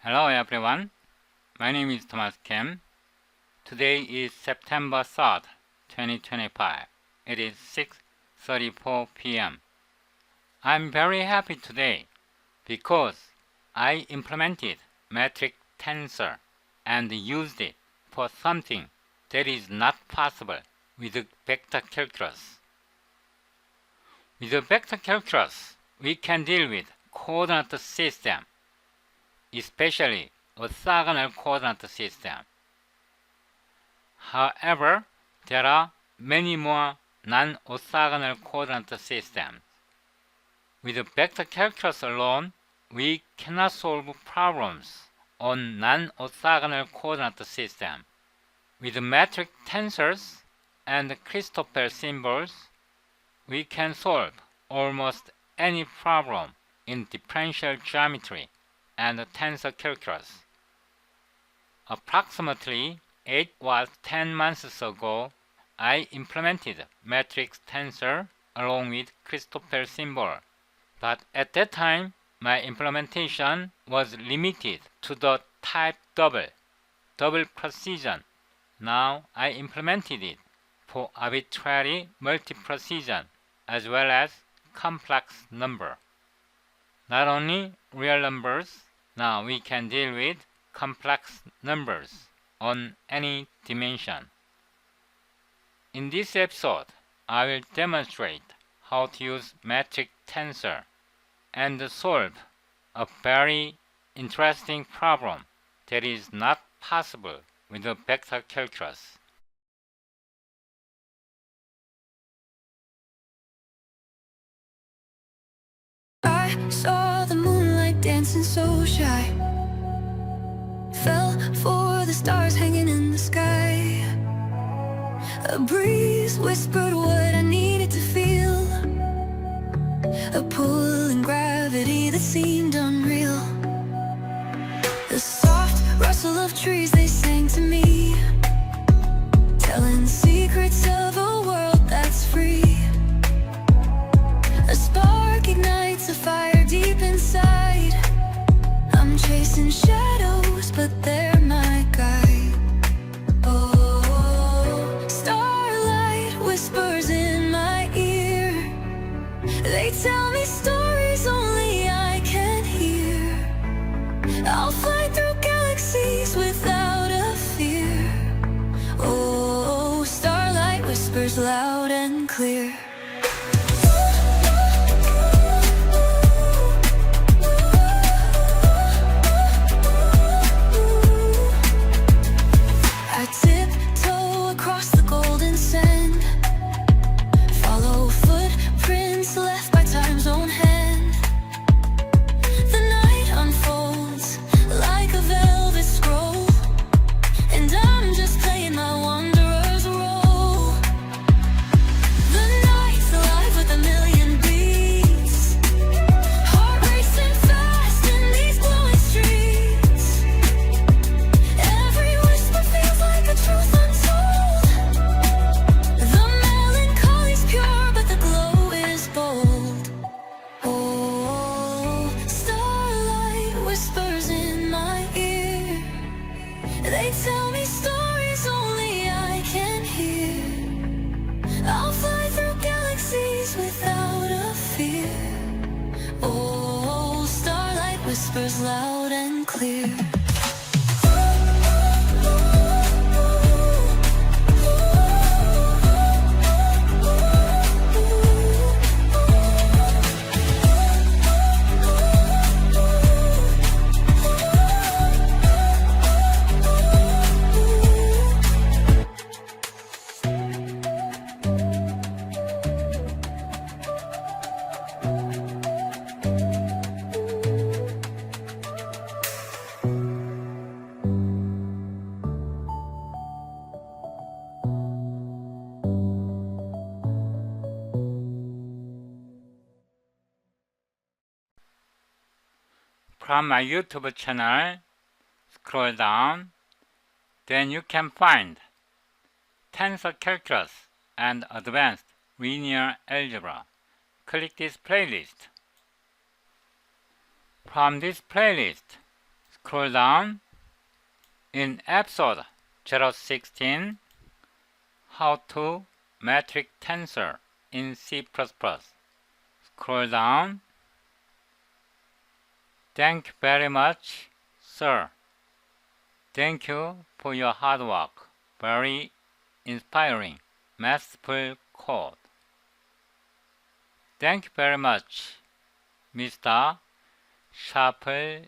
Hello everyone, my name is Thomas Kim. Today is September 3rd, 2025. It is 6:34 p.m. I'm very happy today because I implemented metric tensor and used it for something that is not possible with vector calculus. With vector calculus, we can deal with coordinate system, especially orthogonal coordinate system. However, there are many more non-orthogonal coordinate systems. With vector calculus alone, we cannot solve problems on non-orthogonal coordinate system. With metric tensors and Christoffel symbols, we can solve almost any problem in differential geometry and tensor calculus. Approximately 8 or 10 months ago, I implemented metric tensor along with Christoffel symbol, but at that time, my implementation was limited to the type double precision. Now I implemented it for arbitrary multi-precision as well as complex number. Not only real numbers, now we can deal with complex numbers on any dimension. In this episode, I will demonstrate how to use metric tensor and solve a very interesting problem that is not possible with a vector calculus. I saw the moonlight dancing so shy, fell for the stars hanging in the sky. A breeze whispered what I needed to feel, a pull in gravity that seemed unreal. The soft rustle of trees, they sang to me, telling secrets of a world that's free. A spark ignites a fire deep inside. I'm chasing shadows, but they're my guide. Oh, starlight whispers in my ear. They tell me stories only I can hear. I'll fly through galaxies without a fear. Oh, starlight whispers loud and clear. I tiptoe across the golden sand, follow footprints left by time's own hand. The night unfolds like a velvet scroll, and I'm just playing my wanderer's role. The night's alive with a million beats, heart racing fast in these glowing streets. Every whisper feels like a truth untold. The melancholy's pure, but the glow is bold. Oh, starlight whispers in my ear. They tell me stories only I can hear. I'll fly through galaxies without a fear. Oh, starlight whispers loud and clear. From my YouTube channel, scroll down, then you can find Tensor Calculus and Advanced Linear Algebra. Click this playlist. From this playlist, Scroll down. In episode 016, How to Metric Tensor in C++. Scroll down. Thank you very much, sir. Thank you for your hard work. Very inspiring. Masterful code. Thank you very much, Mr. Sharper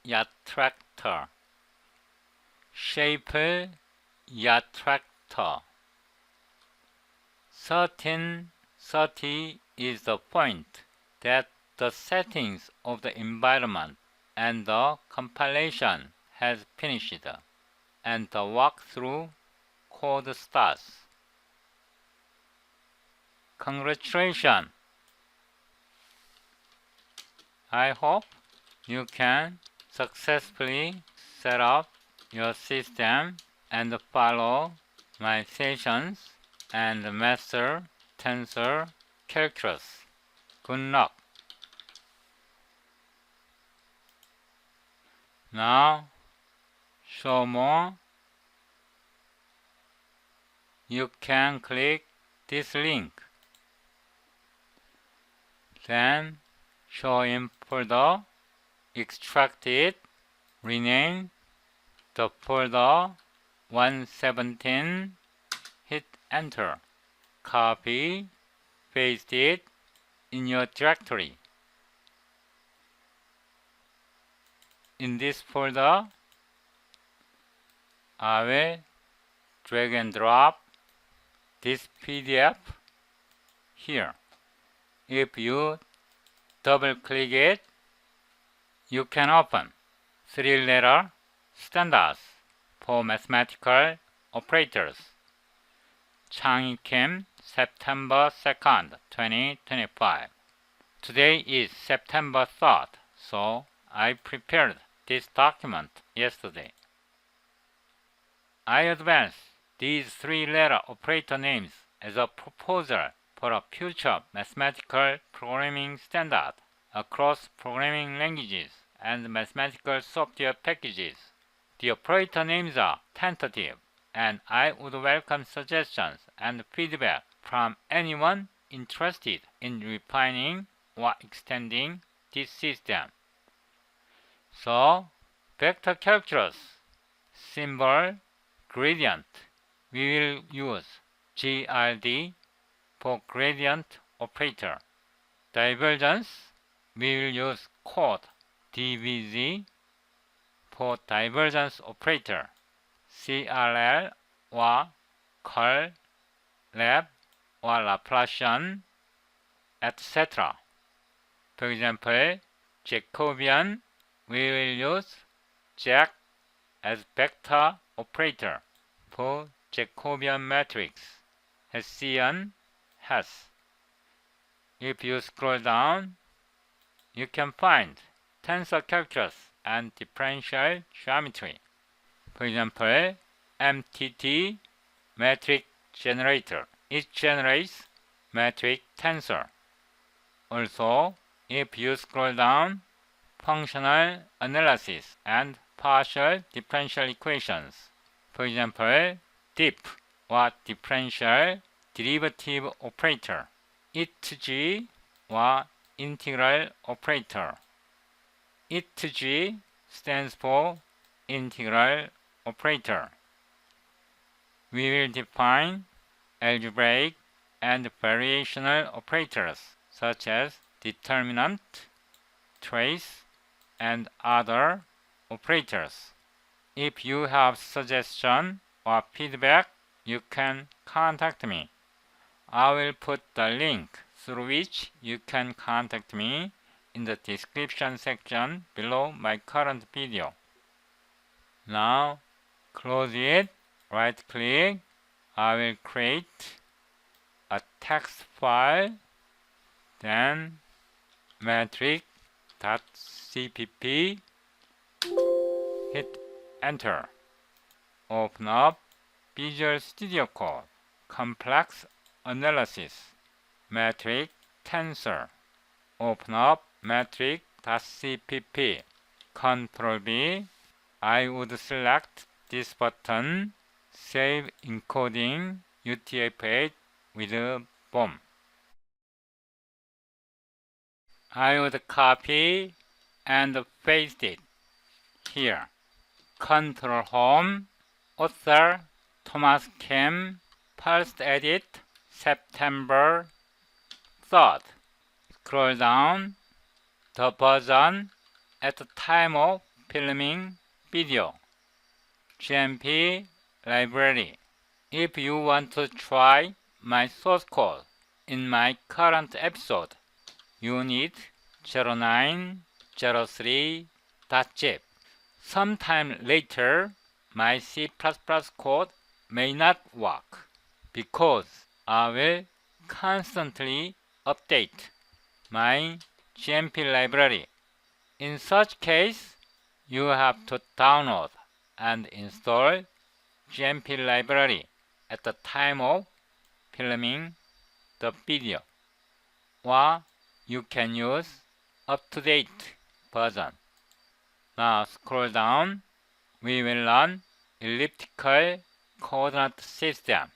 Yattractor. Shaper Yattractor. 1330 is the point that the settings of the environment and the compilation has finished, and the walkthrough code starts. Congratulations! I hope you can successfully set up your system and follow my sessions and master tensor calculus. Good luck! Now, show more. You can click this link. Then, show in folder, extract it, rename the folder 117, hit enter. Copy, paste it in your directory. In this folder, I will drag and drop this PDF here. If you double click it, you can open 3-letter standards for mathematical operators. Chang Kim, September 2nd, 2025. Today is September 3rd, so I prepared this document yesterday. I advanced these 3-letter operator names as a proposal for a future mathematical programming standard across programming languages and mathematical software packages. The operator names are tentative, and I would welcome suggestions and feedback from anyone interested in refining or extending this system. So, vector calculus, symbol, gradient. We will use GRD for gradient operator. Divergence, we will use code DVG for divergence operator. CRL or curl, lab or Laplacian, etc. For example, Jacobian, we will use Jac as vector operator for Jacobian matrix. Hessian, Hess. If you scroll down, you can find tensor calculus and differential geometry. For example, MTT metric generator. It generates metric tensor. Also, if you scroll down, functional analysis and partial differential equations. For example, DIP or differential derivative operator. ITG or integral operator. ITG stands for integral operator. We will define algebraic and variational operators such as determinant, trace, and other operators. If you have suggestion or feedback, you can contact me. I will put the link through which you can contact me in the description section below my current video. Now, close it, right click. I will create a text file, then metric.cpp, hit enter. Open up Visual Studio Code, complex analysis, metric tensor. Open up metric.cpp, Ctrl V, I would select this button, Save Encoding UTF-8 with BOM. I would copy and paste it here. Control Home, Author, Thomas Kim, First Edit, September 3rd. Scroll down, the version at the time of filming video, GMP library. If you want to try my source code in my current episode, you need 0903.zip. Sometime later, my C++ code may not work because I will constantly update my GMP library. In such case, you have to download and install GMP library at the time of filming the video, or you can use up-to-date version. Now scroll down. We will learn elliptical coordinate system,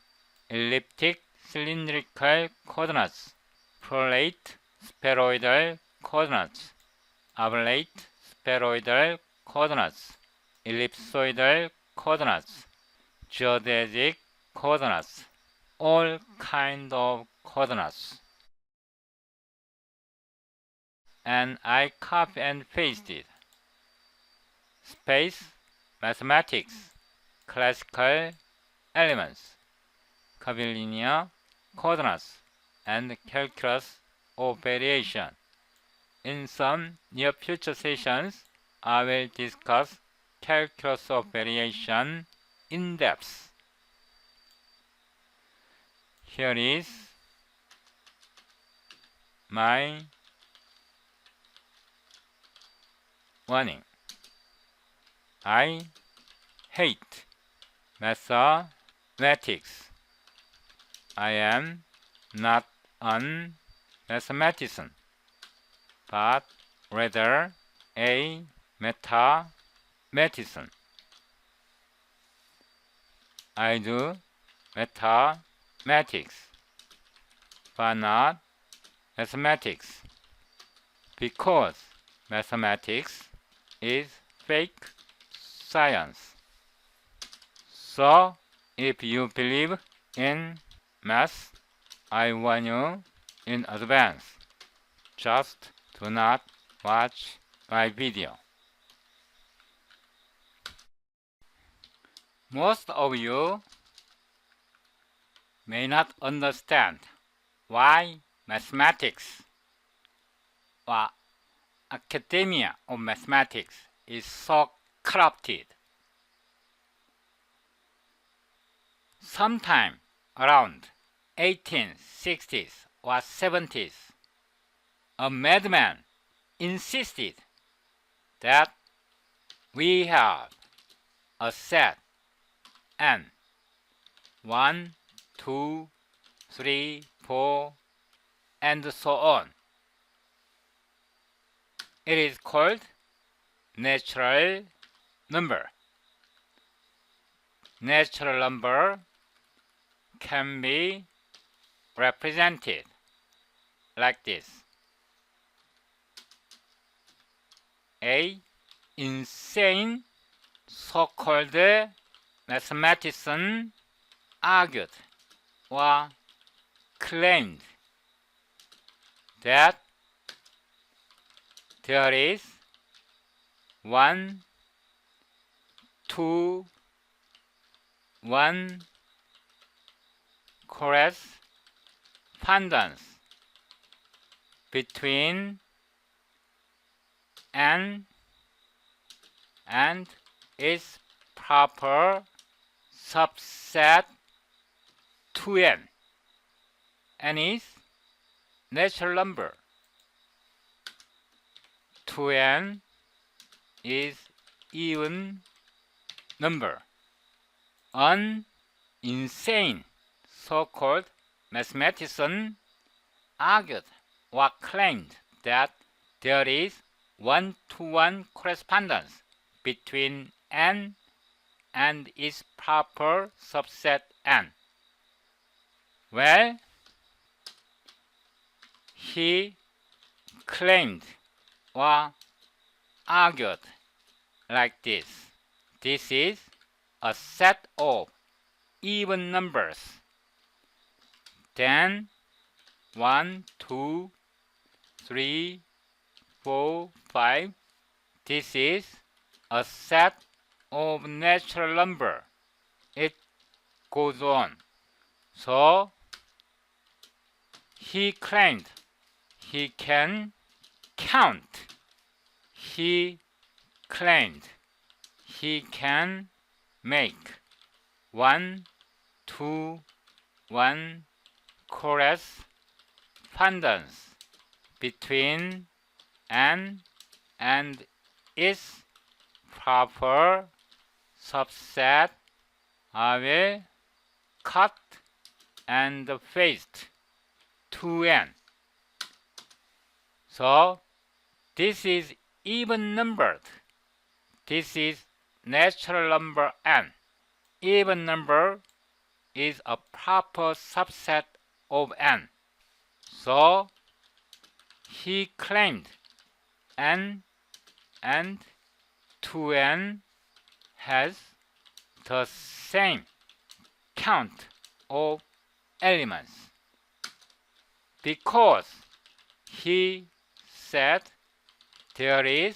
elliptic cylindrical coordinates, prolate spheroidal coordinates, oblate spheroidal coordinates, ellipsoidal coordinates, geodesic coordinates, all kind of coordinates. And I copy and pasted. Space, mathematics, classical elements, curvilinear coordinates, and calculus of variation. In some near future sessions, I will discuss calculus of variation in depth. Here is my warning. I hate mathematics. I am not an mathematician, but rather a mathematician. I do mathematics, but not mathematics, because mathematics is fake science. So, if you believe in math, I warn you in advance. Just do not watch my video. Most of you may not understand why mathematics or academia of mathematics is so corrupted. Sometime around 1860s or 70s, a madman insisted that we have a set n, 1, 2, 3, 4, and so on. It is called natural number. Natural number can be represented like this. A insane so-called mathematician argued or claimed that there is 1, 2, 1 correspondence between n and its proper subset 2n. N is natural number. 2n is even number. An insane so-called mathematician argued or claimed that there is 1-to-1 correspondence between n and its proper subset n. Well, he claimed or argued like this. This is a set of even numbers. Then 1, 2, 3, 4, 5. This is a set of natural number. It goes on. So he claimed he can count. He claimed he can make 1, 2, 1 correspondence between n and its proper subset. I will cut and paste 2n. So this is even numbered. This is natural number n. Even number is a proper subset of n. So he claimed n and 2n has the same count of elements because he said there is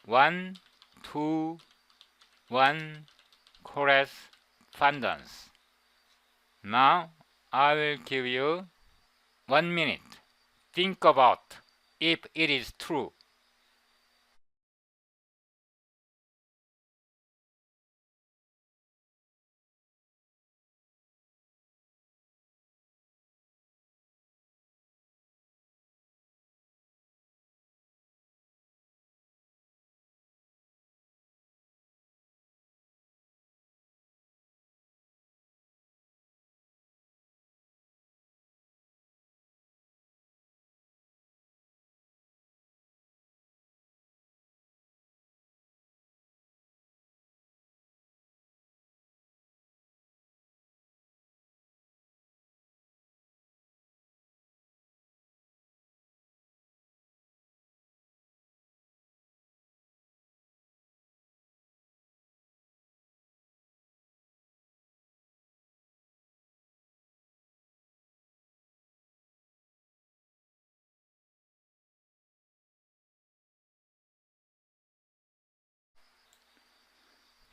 1, 2, 1 correspondence. Now I will give you 1 minute. Think about if it is true.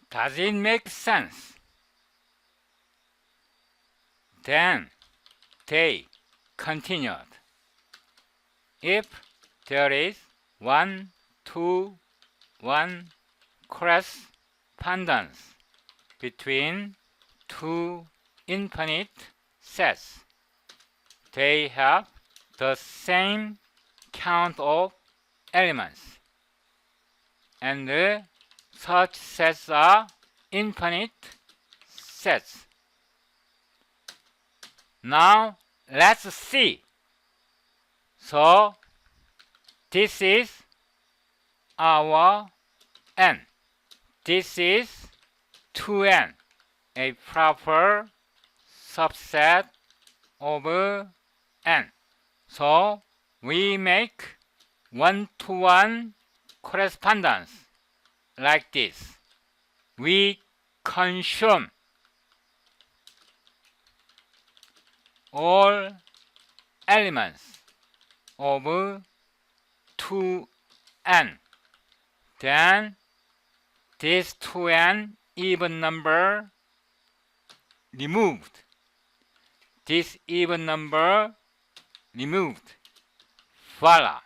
Does it make sense? Then they continued. If there is 1, 2, 1 correspondence between two infinite sets, they have the same count of elements, and such sets are infinite sets. Now let's see. So this is our n. This is 2n, a proper subset of n. So we make 1-to-1 correspondence like this. We consume all elements of 2n. Then this 2n even number removed. This even number removed. Voila!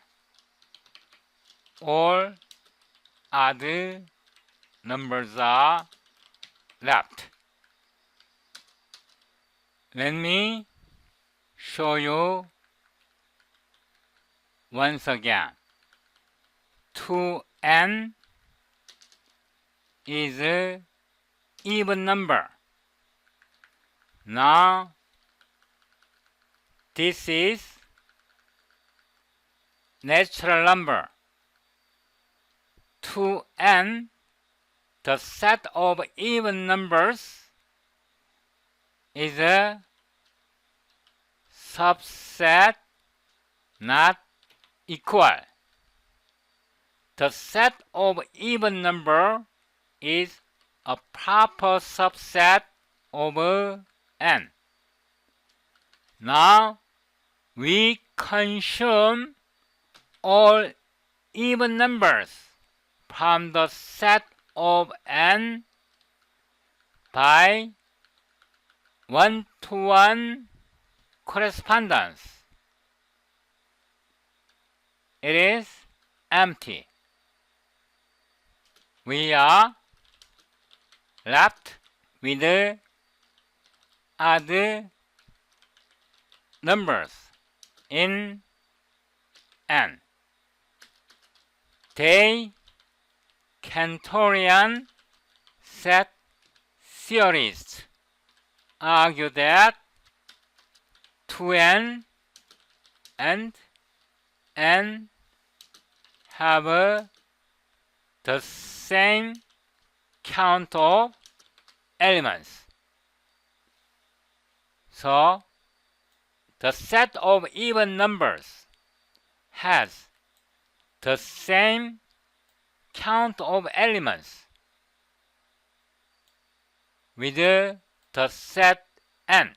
All other numbers are left. Let me show you once again. 2n is an even number. Now this is natural number. 2n the set of even numbers is a subset not equal. The set of even number is a proper subset of n. Now we consume all even numbers from the set of n by one-to-one correspondence. It is empty. We are left with odd numbers in n. The Cantorian set theorists argue that 2n and n have the same count of elements. So, the set of even numbers has the same count of elements with the set n.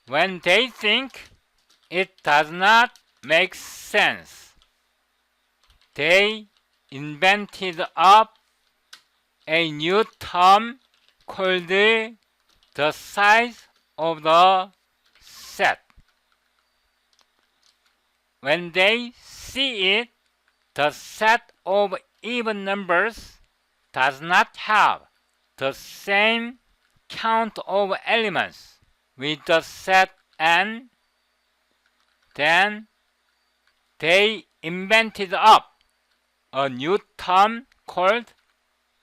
When they think it does not make sense, they invented up a new term called the size of the set. When they see it, the set of even numbers does not have the same count of elements with the set n, then they invented up a new term called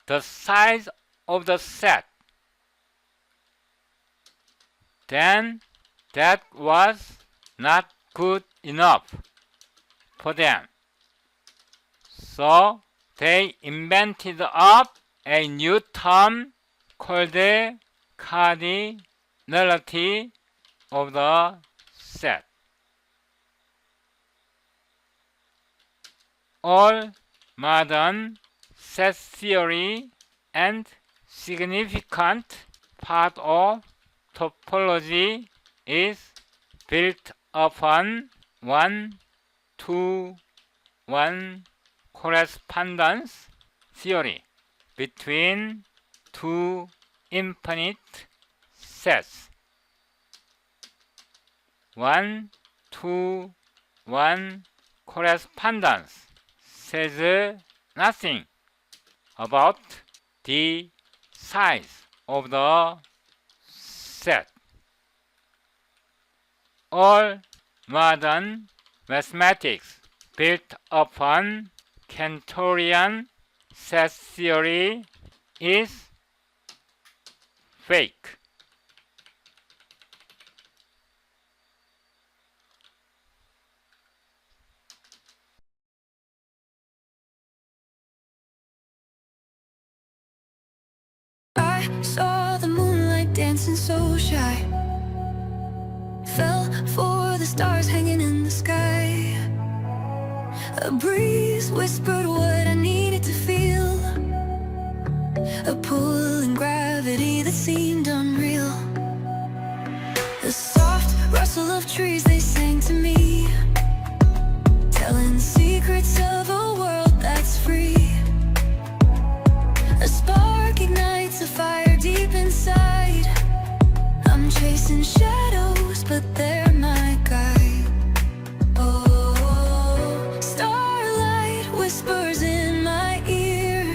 the size of the set. Then that was not good enough for them. So they invented up a new term called the cardinality of the set. All modern set theory and significant part of topology is built upon one-to-one correspondence theory between two infinite sets. One-to-one correspondence says nothing about the size of the set. All modern mathematics built upon Cantorian set theory is fake. I saw the moonlight dancing so shy, fell for the stars hanging in the sky. A breeze whispered what I needed to feel, a pull and gravity that seemed unreal. The soft rustle of trees, they sang to me, telling secrets of a world that's free. A spark ignites a fire deep inside. I'm chasing shadows, but they're my guide. Oh, starlight whispers in my ear.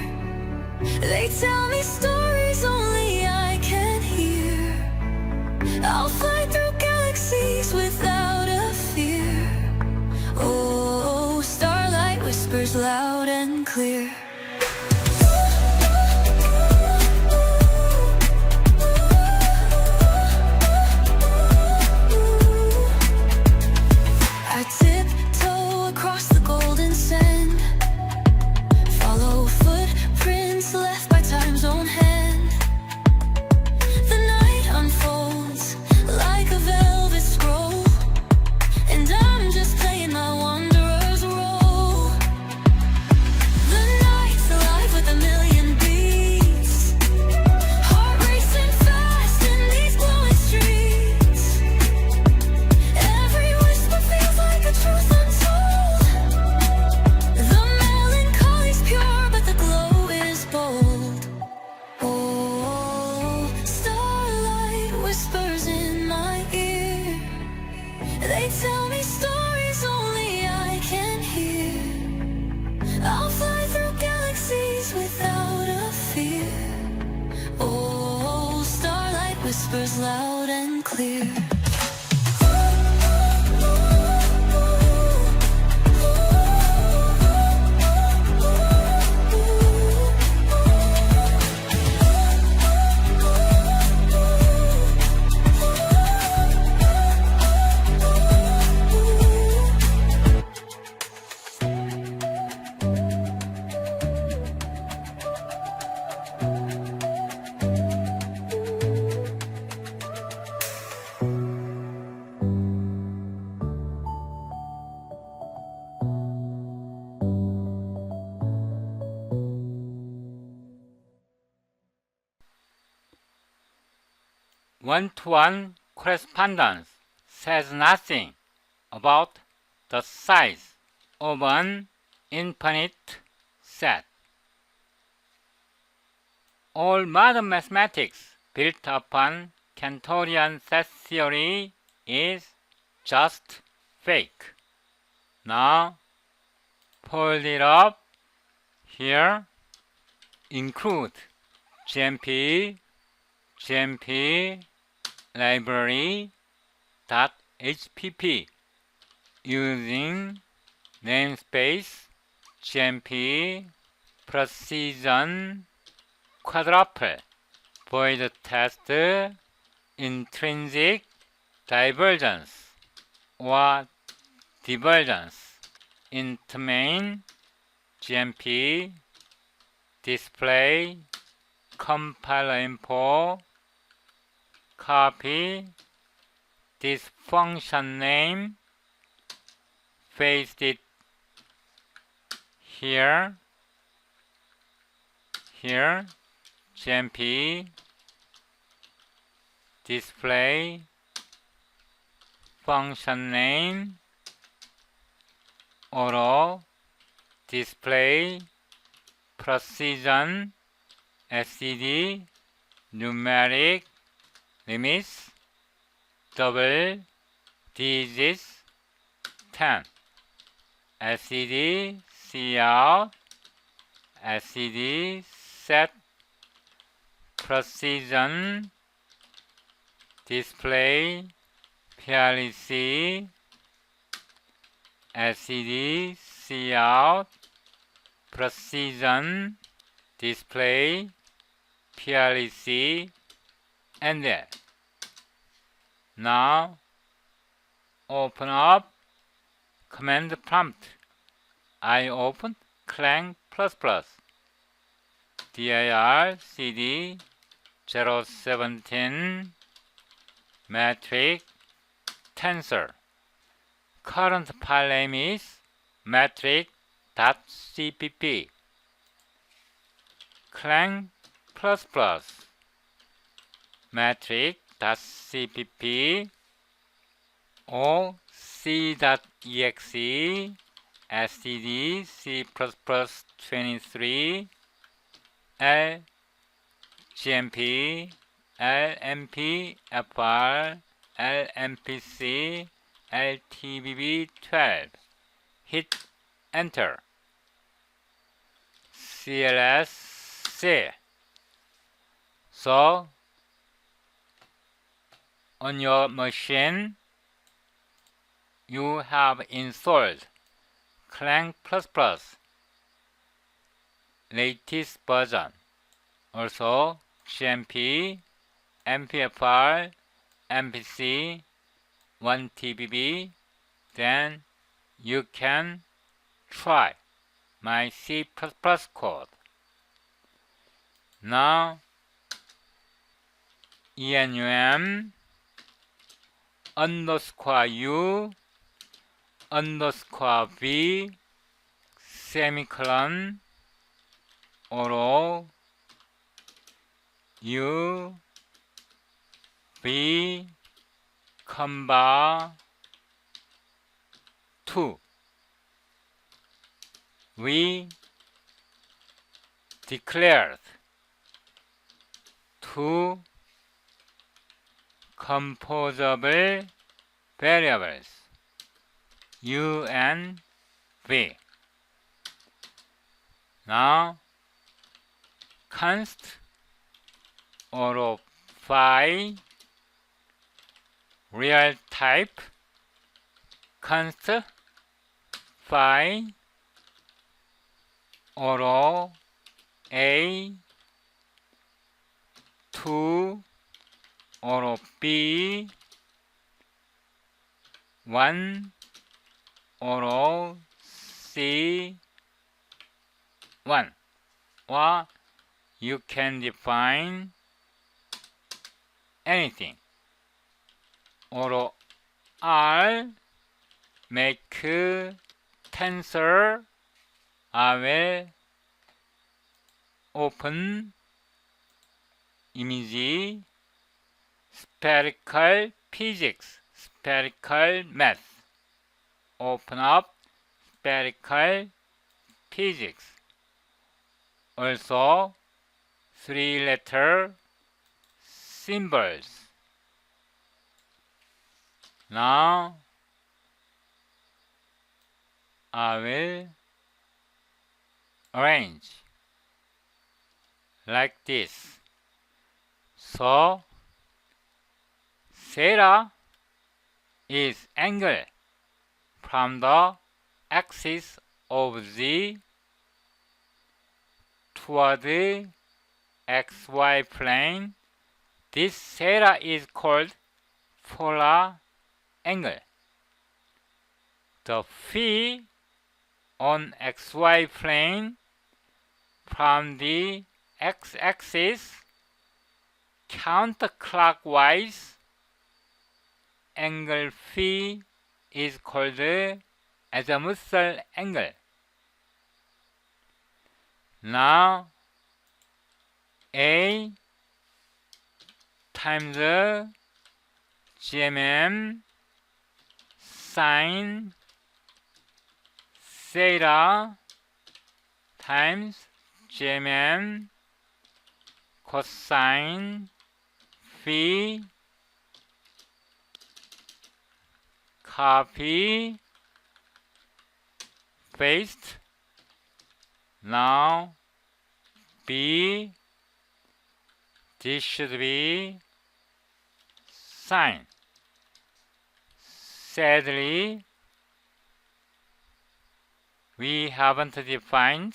They tell me stories only I can hear. I'll fly through galaxies without a fear. Oh, starlight whispers loud and clear. I tiptoe across the golden sand, Tell me stories only I can hear. I'll fly through galaxies without a fear. Oh, starlight whispers loud and clear. One-to-one correspondence says nothing about the size of an infinite set. All modern mathematics built upon Cantorian set theory is just fake. Now, fold it up here. Include GMP library.hpp using namespace GMP precision quadruple void test intrinsic divergence or divergence int main GMP display compiler info. Copy this function name, paste it here, GMP display function name, auto display precision SCD numeric limits double digits 10 SCD cout SCD set precision display PLC SCD cout precision display PLC and there. Now open up command prompt. I open Clang++ dir cd 017 metric tensor. Current file name is metric.cpp. Clang++ metric.cpp or c.exe std c++23 l gmp lmp fr lmpc ltbb12. Hit enter. cls C. So on your machine you have installed Clang++ latest version, also GMP, MPFR, MPC, 1TBB. Then you can try my C++ code. Now enum _u _v semicolon auto u v comma 2. We declared two composable variables U and V. Now const or phi real type const phi or A 2 or B 1 or C 1, or you can define anything, or R make tensor. I will open image spherical physics, spherical math. Open up spherical physics. Also 3-letter symbols. Now I will arrange like this. So theta is angle from the axis of Z toward the xy plane. This theta is called polar angle. The phi on xy plane from the x-axis counterclockwise angle phi is called azimuthal angle. Now A times GMM sine theta times GMM cosine phi, copy, paste. Now B, this should be sine. Sadly, we haven't defined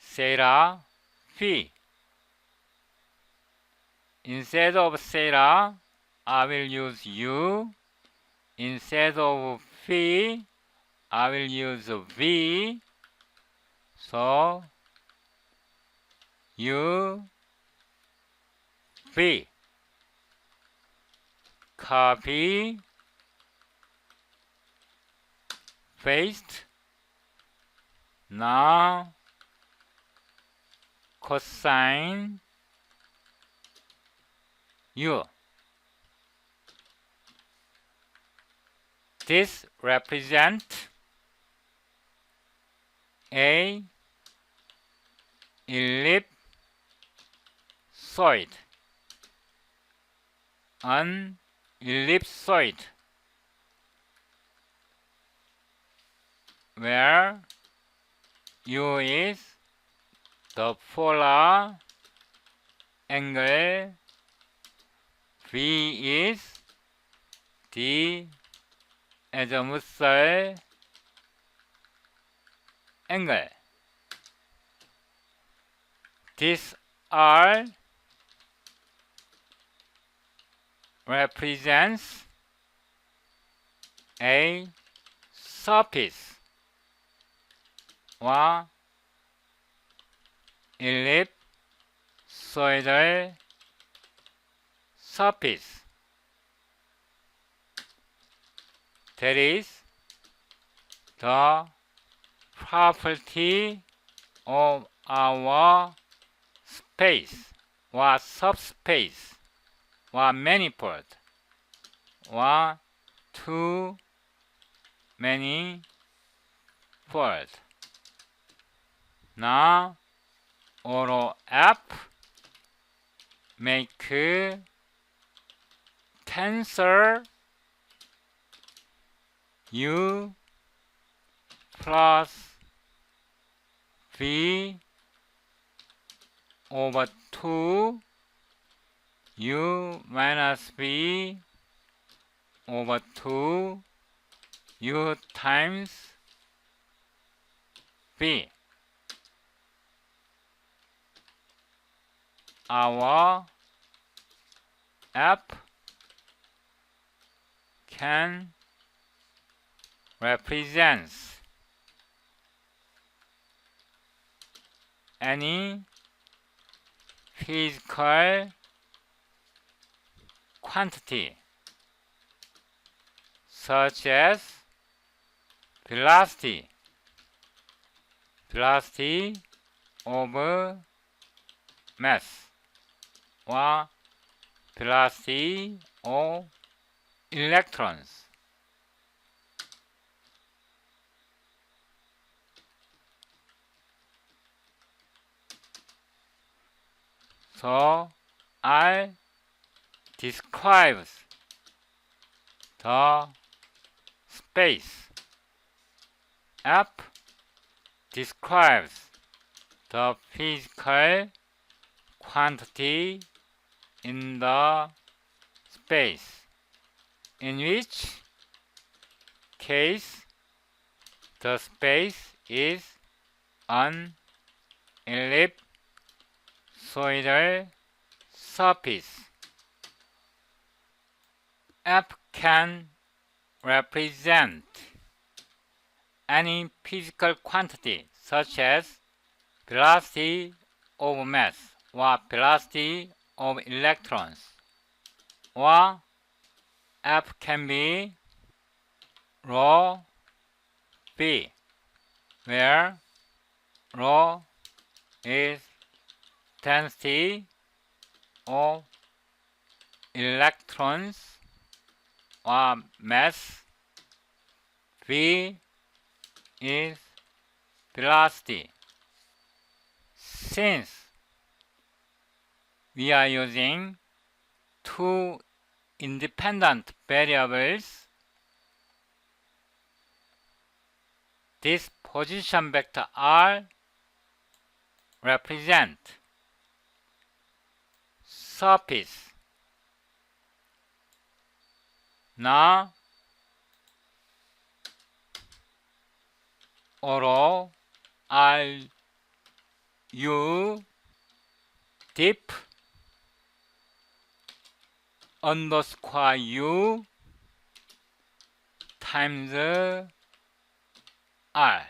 theta phi. Instead of theta, I will use U. Instead of phi, I will use V. So U V. Copy, paste. Now cosine U. This represents a ellipsoid, an ellipsoid where U is the polar angle, V is the azimuthal angle. This R represents a surface or ellipsoidal surface. That is the property of our space or subspace or manifold or too many fold. Now auto app make tensor U plus V over 2 U minus V over 2 U times V. Our F can represent any physical quantity such as velocity of mass or velocity of electrons. So R describes the space. F describes the physical quantity in the space, in which case the space is an ellipsoidal surface. F can represent any physical quantity such as velocity of mass or velocity of electrons, or F can be rho v, where rho is density of electrons or mass, v is velocity. Since we are using two independent variables, this position vector R represent surface. Now, although you dip underscore U times R,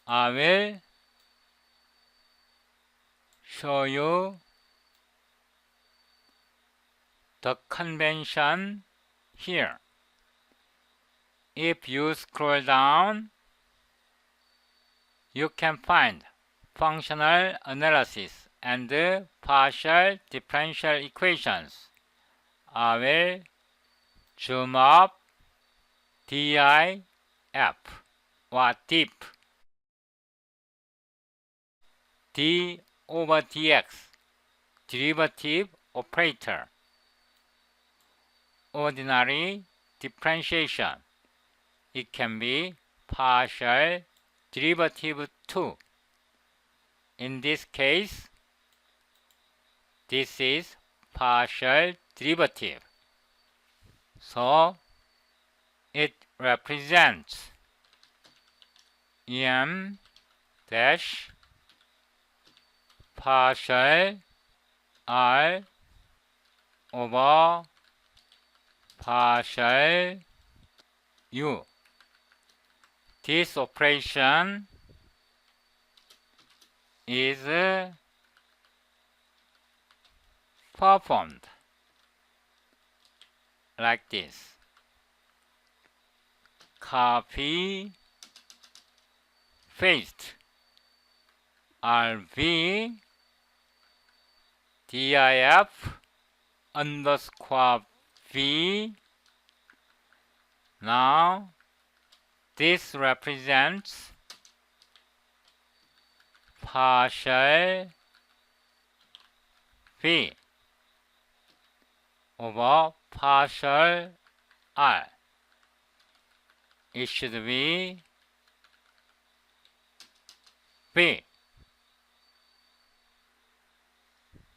I will show you the convention here. If you scroll down, you can find functional analysis and partial differential equations. I will zoom up DIF or dip, d over dx, derivative operator, ordinary differentiation. It can be partial derivative too. In this case, this is partial derivative. So it represents em dash partial R over partial U. This operation is performed like this. Copy, paste RV DIF underscore V. Now this represents partial V over partial R. it should be B.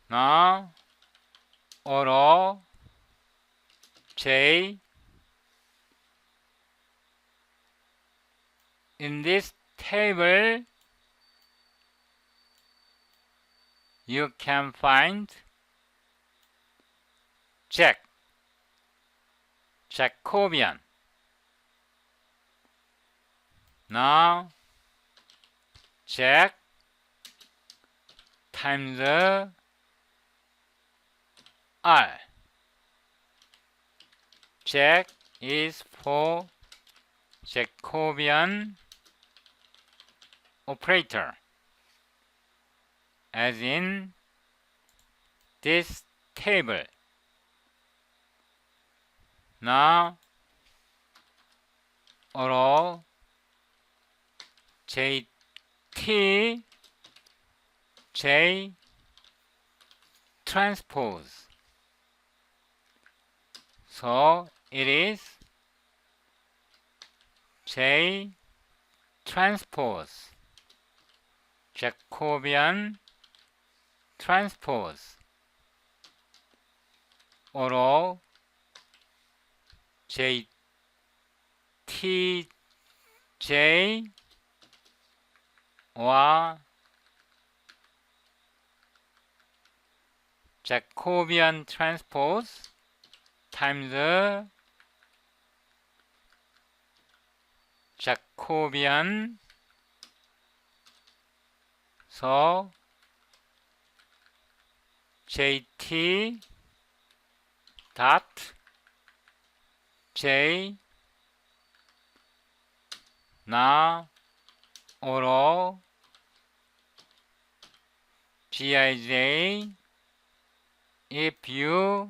Now auto J. In this table you can find Jacobian. Now Jack times R. Jack is for Jacobian operator, as in this table. Now auto JT J transpose. So it is J transpose Jacobian transpose auto JTJ or Jacobian transpose times Jacobian. So JT dot J. Now auto GIJ. If you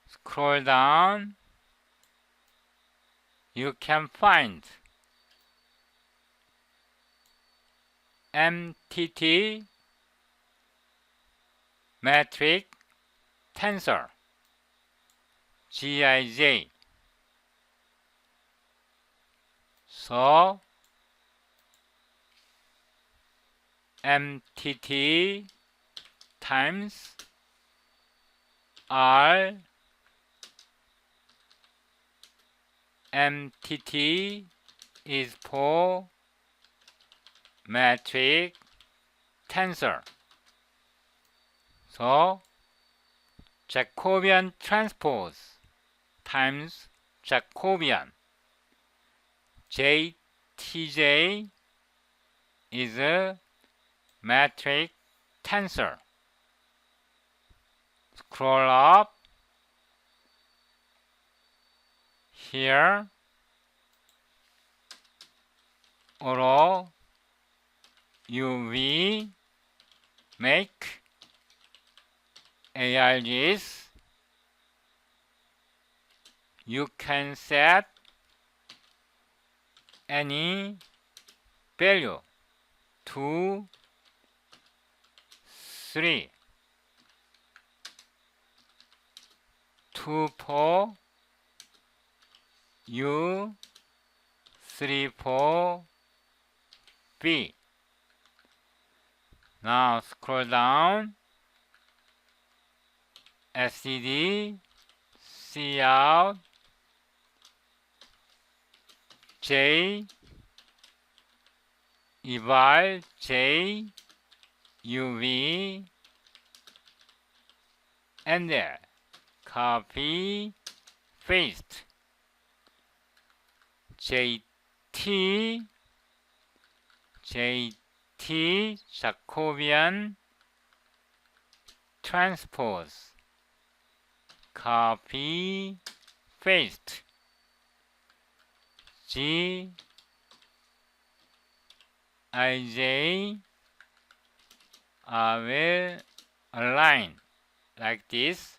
scroll down, you can find MTT metric tensor GIJ. So MTT times R. MTT is for metric tensor. So Jacobian transpose times Jacobian JTJ is a metric tensor. Scroll up. Here auto UV make ARGs. You can set any value 2, 3, 2 for U, 3 for B. Now scroll down. SCD, Cout, J, eval J, UV, and there. Copy, paste. JT, Jacobian transpose. Copy, paste. GIJ, I will align like this.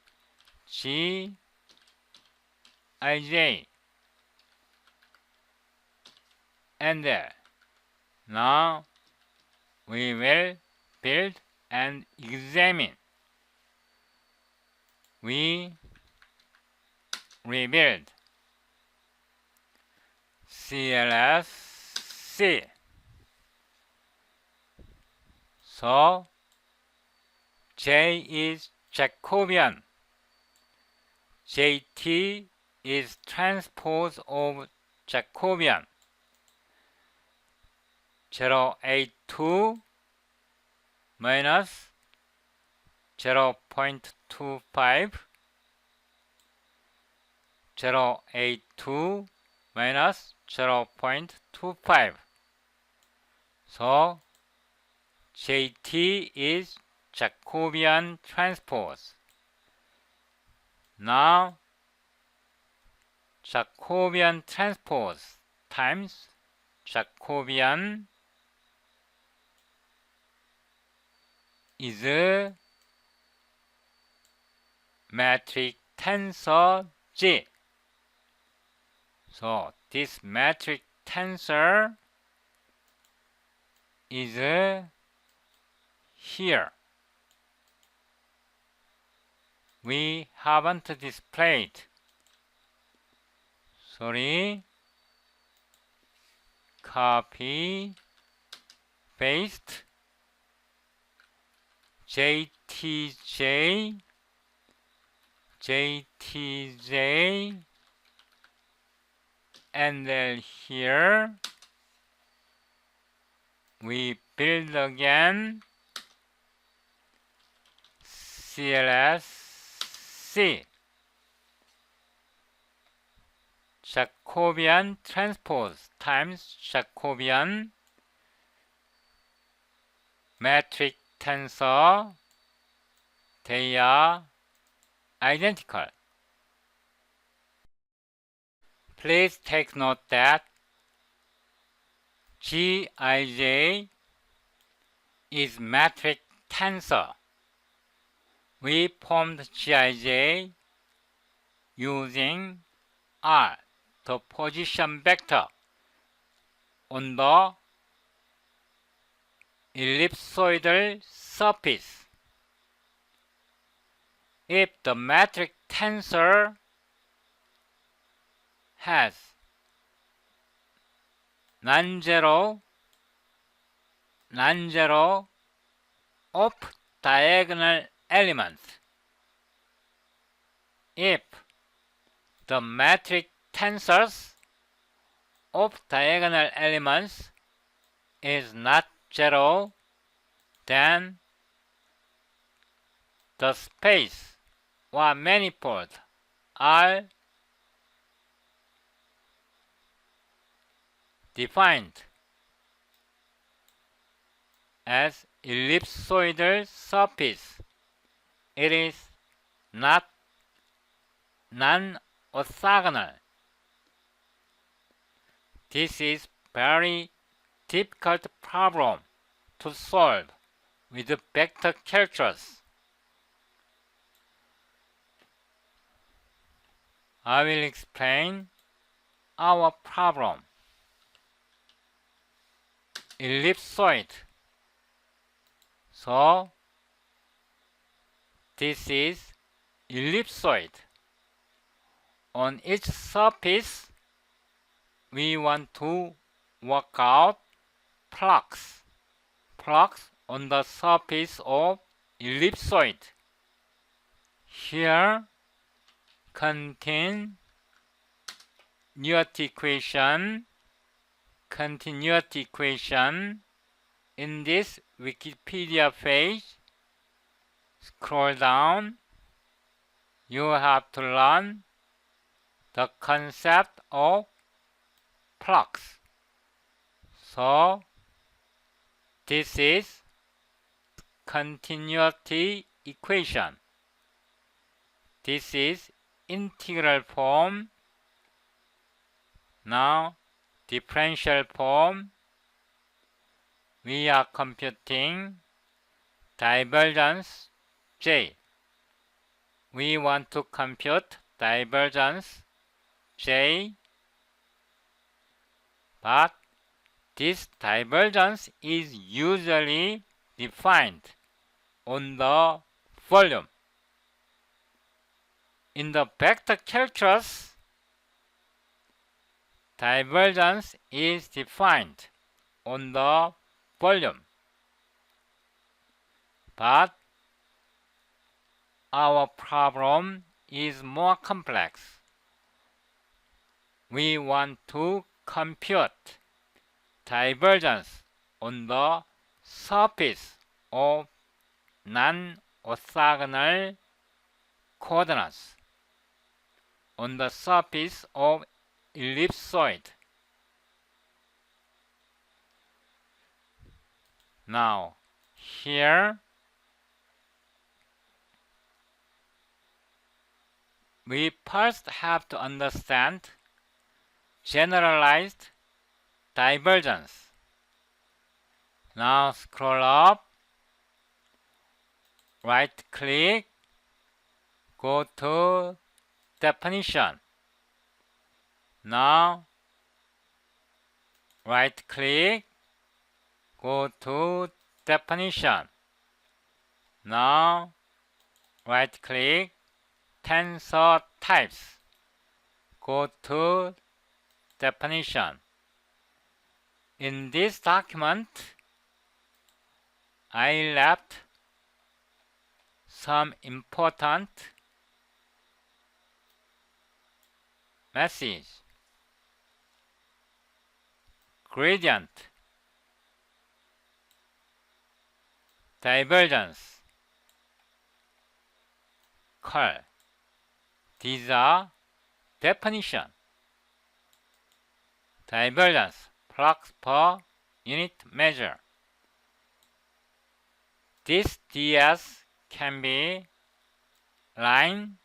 GIJ. And there. Now we will build and examine. We rebuild. CLS-C. So J is Jacobian. JT is transpose of Jacobian. 0.82 minus 0.25, 0.82 minus 0.25. So JT is Jacobian transpose. Now Jacobian transpose times Jacobian is a metric tensor G. So this metric tensor is here. We haven't displayed. Sorry. Copy, paste, JTJ, and then here we build again CLS-C. Jacobian transpose times Jacobian metric tensor, they are identical. Please take note that Gij is metric tensor. We formed Gij using R, the position vector, on the ellipsoidal surface. If the metric tensor has non-zero off-diagonal elements, if the metric tensor's off-diagonal elements is not zero, then the space or manifold are defined as ellipsoidal surface. It is not non-orthogonal. This is very difficult problem to solve with vector calculus. I will explain our problem. Ellipsoid. So this is ellipsoid. On each surface, we want to work out flux on the surface of ellipsoid. Here continuity equation in this Wikipedia page. Scroll down. You have to learn the concept of flux. So this is continuity equation. This is integral form. Now differential form. We are computing divergence J. We want to compute divergence J, but this divergence is usually defined on the volume. In the vector calculus, divergence is defined on the volume, but our problem is more complex. We want to compute divergence on the surface of non-orthogonal coordinates, on the surface of ellipsoid. Now, here we first have to understand generalized divergence. Now scroll up, right click, go to definition. Now right click, go to definition. Now right click, tensor types, go to definition. In this document, I left some important message. Gradient, divergence, curl. These are definition. Divergence, flux per unit measure. This ds can be line,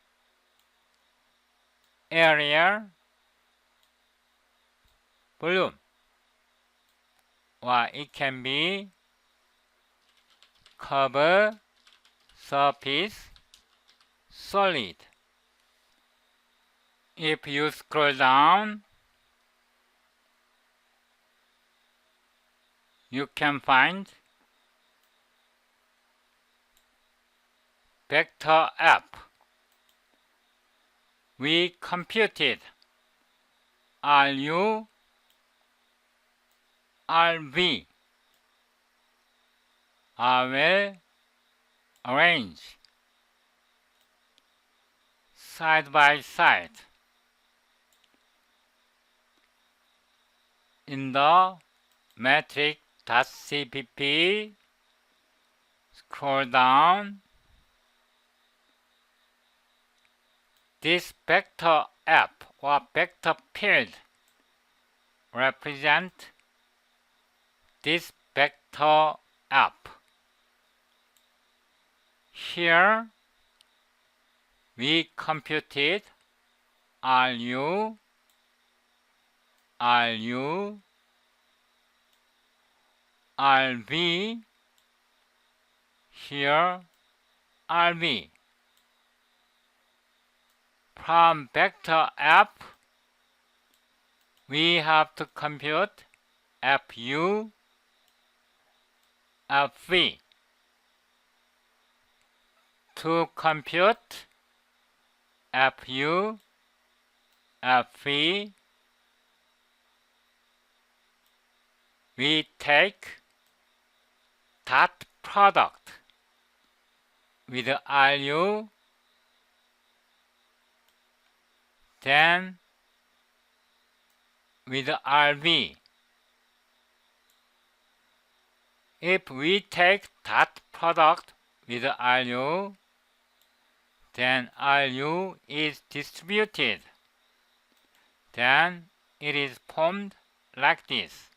area, volume, or it can be curve, surface, solid. If you scroll down, you can find vector F. We computed RU, RV are well arranged side by side in the matrix.cpp. Scroll down. This vector F or vector field represent this vector F. Here we computed RU, RU, RV, here RV. From vector F, we have to compute FU, FV. To compute FU, FV, we take dot product with RU, then with RV. If we take dot product with RU, then RU is distributed. Then it is formed like this.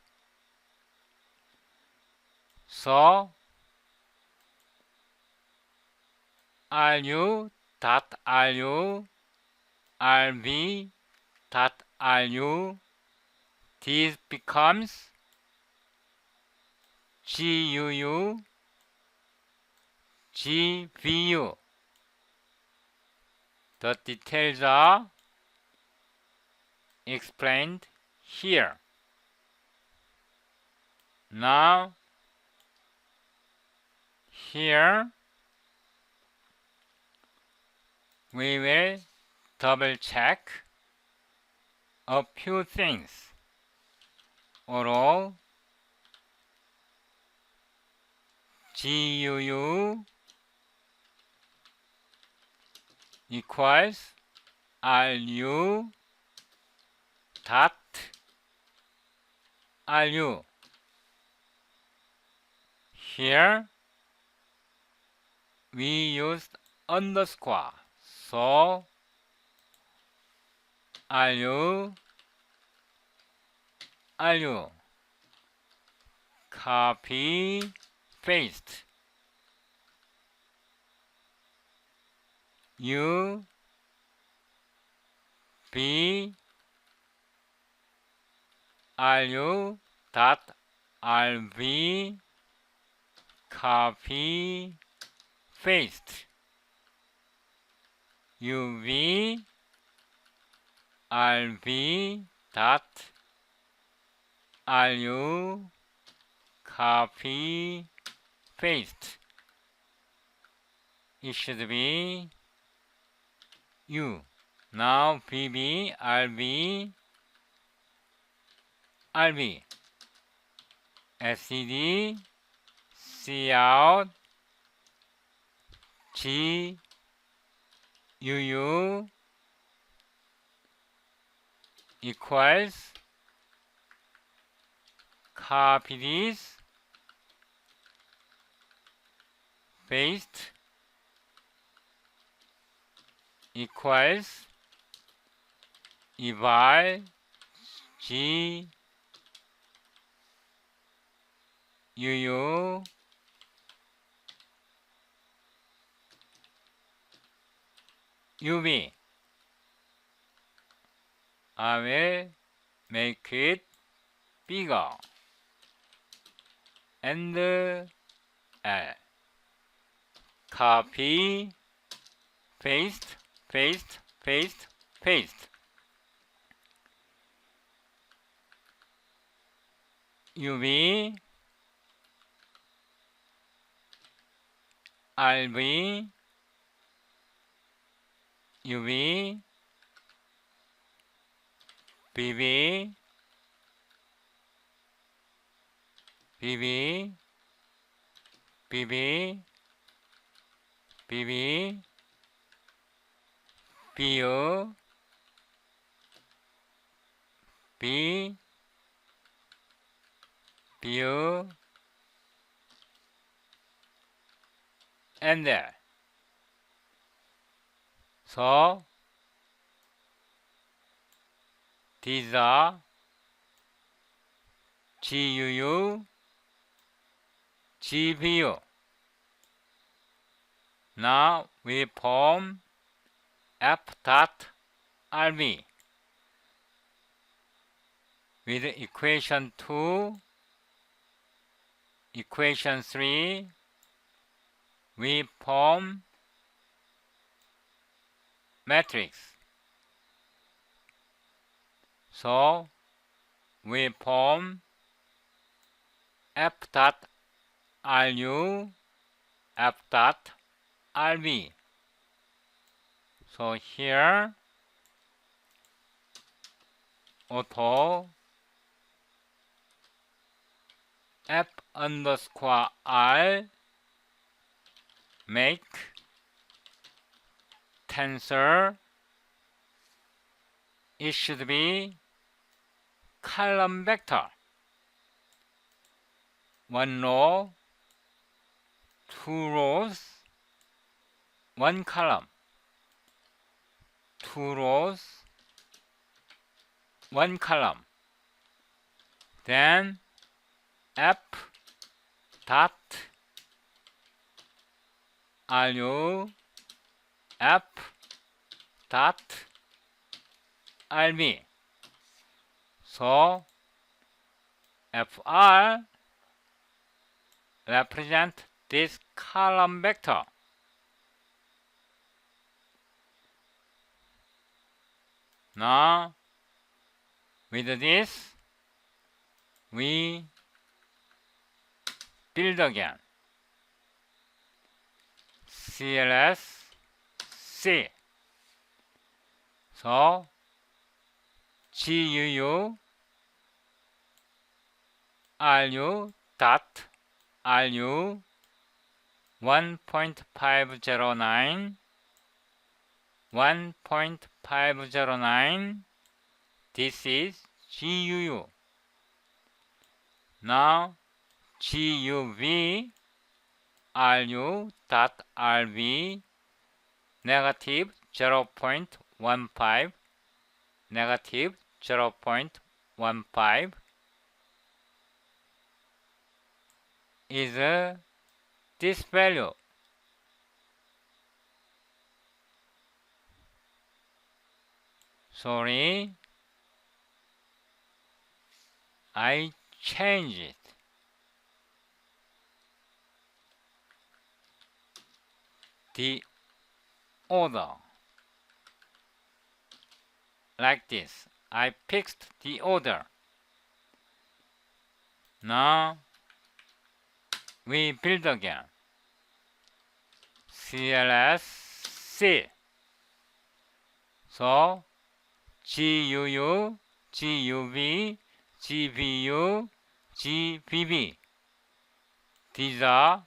So RU dot RU, RV dot RU, this becomes GUU, GVU. The details are explained here. Now, here we will double check a few things. Although GUU equals RU dot RU. Here we used underscore, so RU copy paste U B RU dot RV copy paste UV RV dot RU copy paste. It should be U. Now BB RV SCD Cout GUU equals copy this, paste equals eval GUU UV. I will make it bigger and L. Copy, paste, paste, paste, paste. UV RV UV BB BB BB BB BU B BU and there. So these are GUU, GPU. Now we form F.RV with equation 2, equation 3, we form matrix. So we form F.RU, F.RV. So here auto F underscore R make tensor. It should be column vector. One row, two rows, one column. Two rows, one column. Then F dot RU F dot RV. So FR represent this column vector. Now with this we build again. CLS C. So GUU RU dot RU 1.509 1.509. This is GUU. Now GUV RU dot RV negative 0.15 negative 0.15 is this value. Sorry, I changed it. The order like this. I fixed the order. Now we build again. CLS-C. So GUU, GUV, GVU, GVB. These are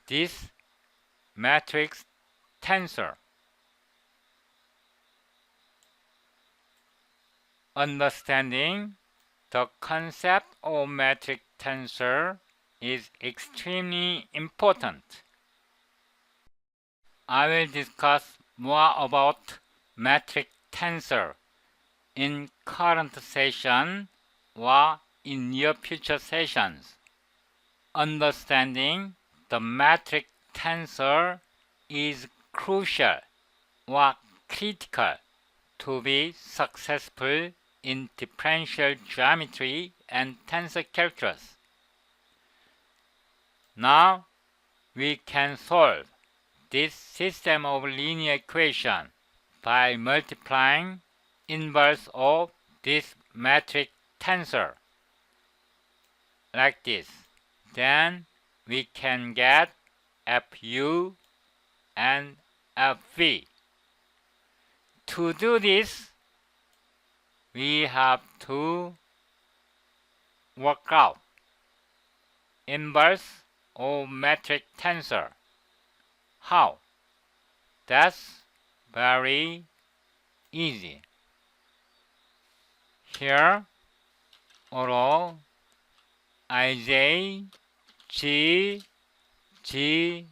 this matrix tensor. Understanding the concept of matrix tensor is extremely important. I will discuss more about matrix tensor in current session or in near future sessions. Understanding the matrix tensor is crucial or critical to be successful in differential geometry and tensor calculus. Now we can solve this system of linear equation by multiplying inverse of this matrix tensor like this. Then we can get Fu and Fv. To do this, we have to work out inverse of matrix tensor. How? That's very easy. Here, all Ij, G, G,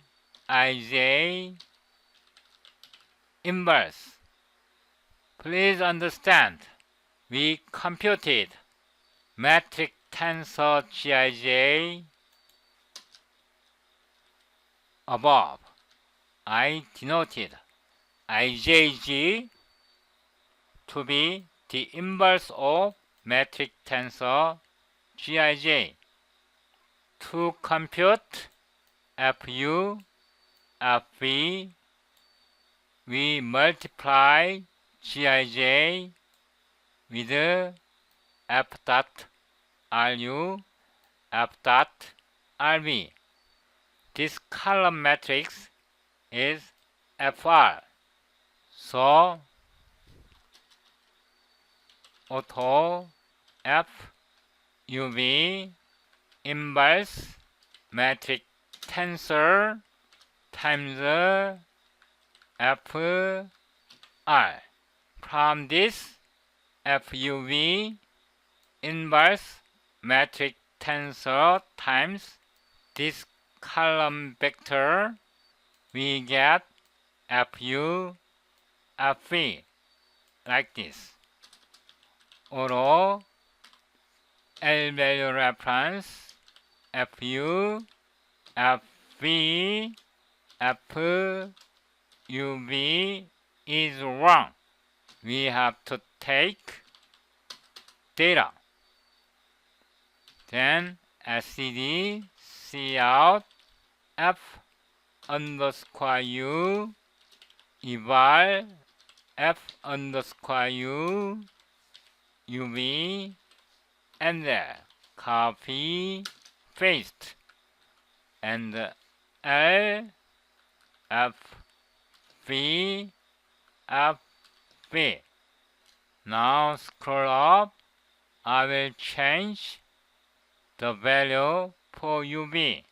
Ij, inverse. Please understand, we computed matrix tensor Gij above. I denoted Ijg to be the inverse of matrix tensor Gij. To compute Fu, Fv, we multiply Gij with F dot Ru, F dot Rv. This column matrix is Fr. So auto F UV inverse matrix tensor times Fr. From this FUV inverse matrix tensor times this column vector, we get Fu, Fv like this. Or L value reference Fu, Fv, Fuv is wrong. We have to take data. Then SCD, C out, F underscore U, eval, F underscore U, UV, and then copy, paste, and L, F, V, F, V. Now scroll up. I will change the value for UV.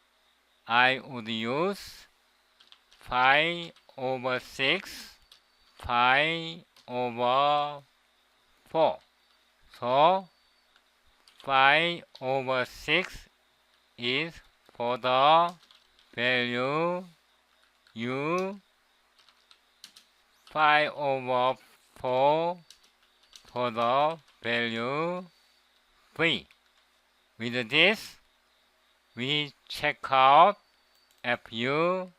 I would use 5 over 6, 5 over 4. So 5 over 6 is for the value U, 5 over 4 for the value V. With this, we check out FU,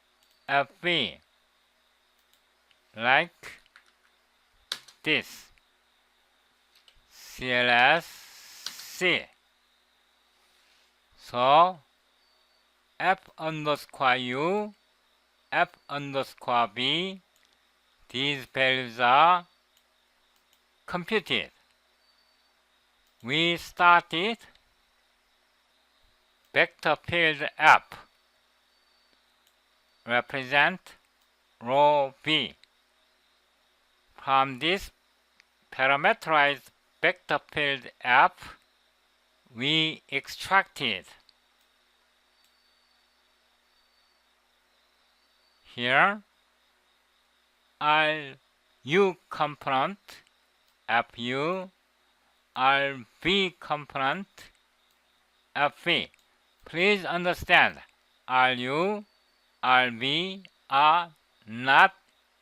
FV, like this. CLSC. So F underscore U, F underscore V, these values are computed. We started vector field F represent row V. From this parameterized vector field F, we extracted here RU component FU, RV component FV. Please understand, RU, RV are not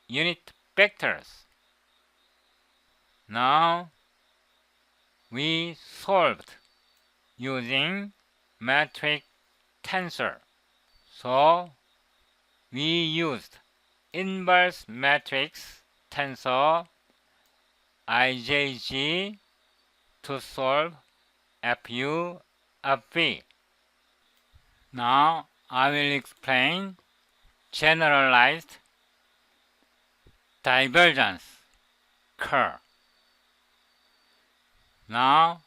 unit vectors. Now we solved using matrix tensor. So we used inverse matrix tensor IJG to solve FU FV. Now I will explain generalized divergence curve. Now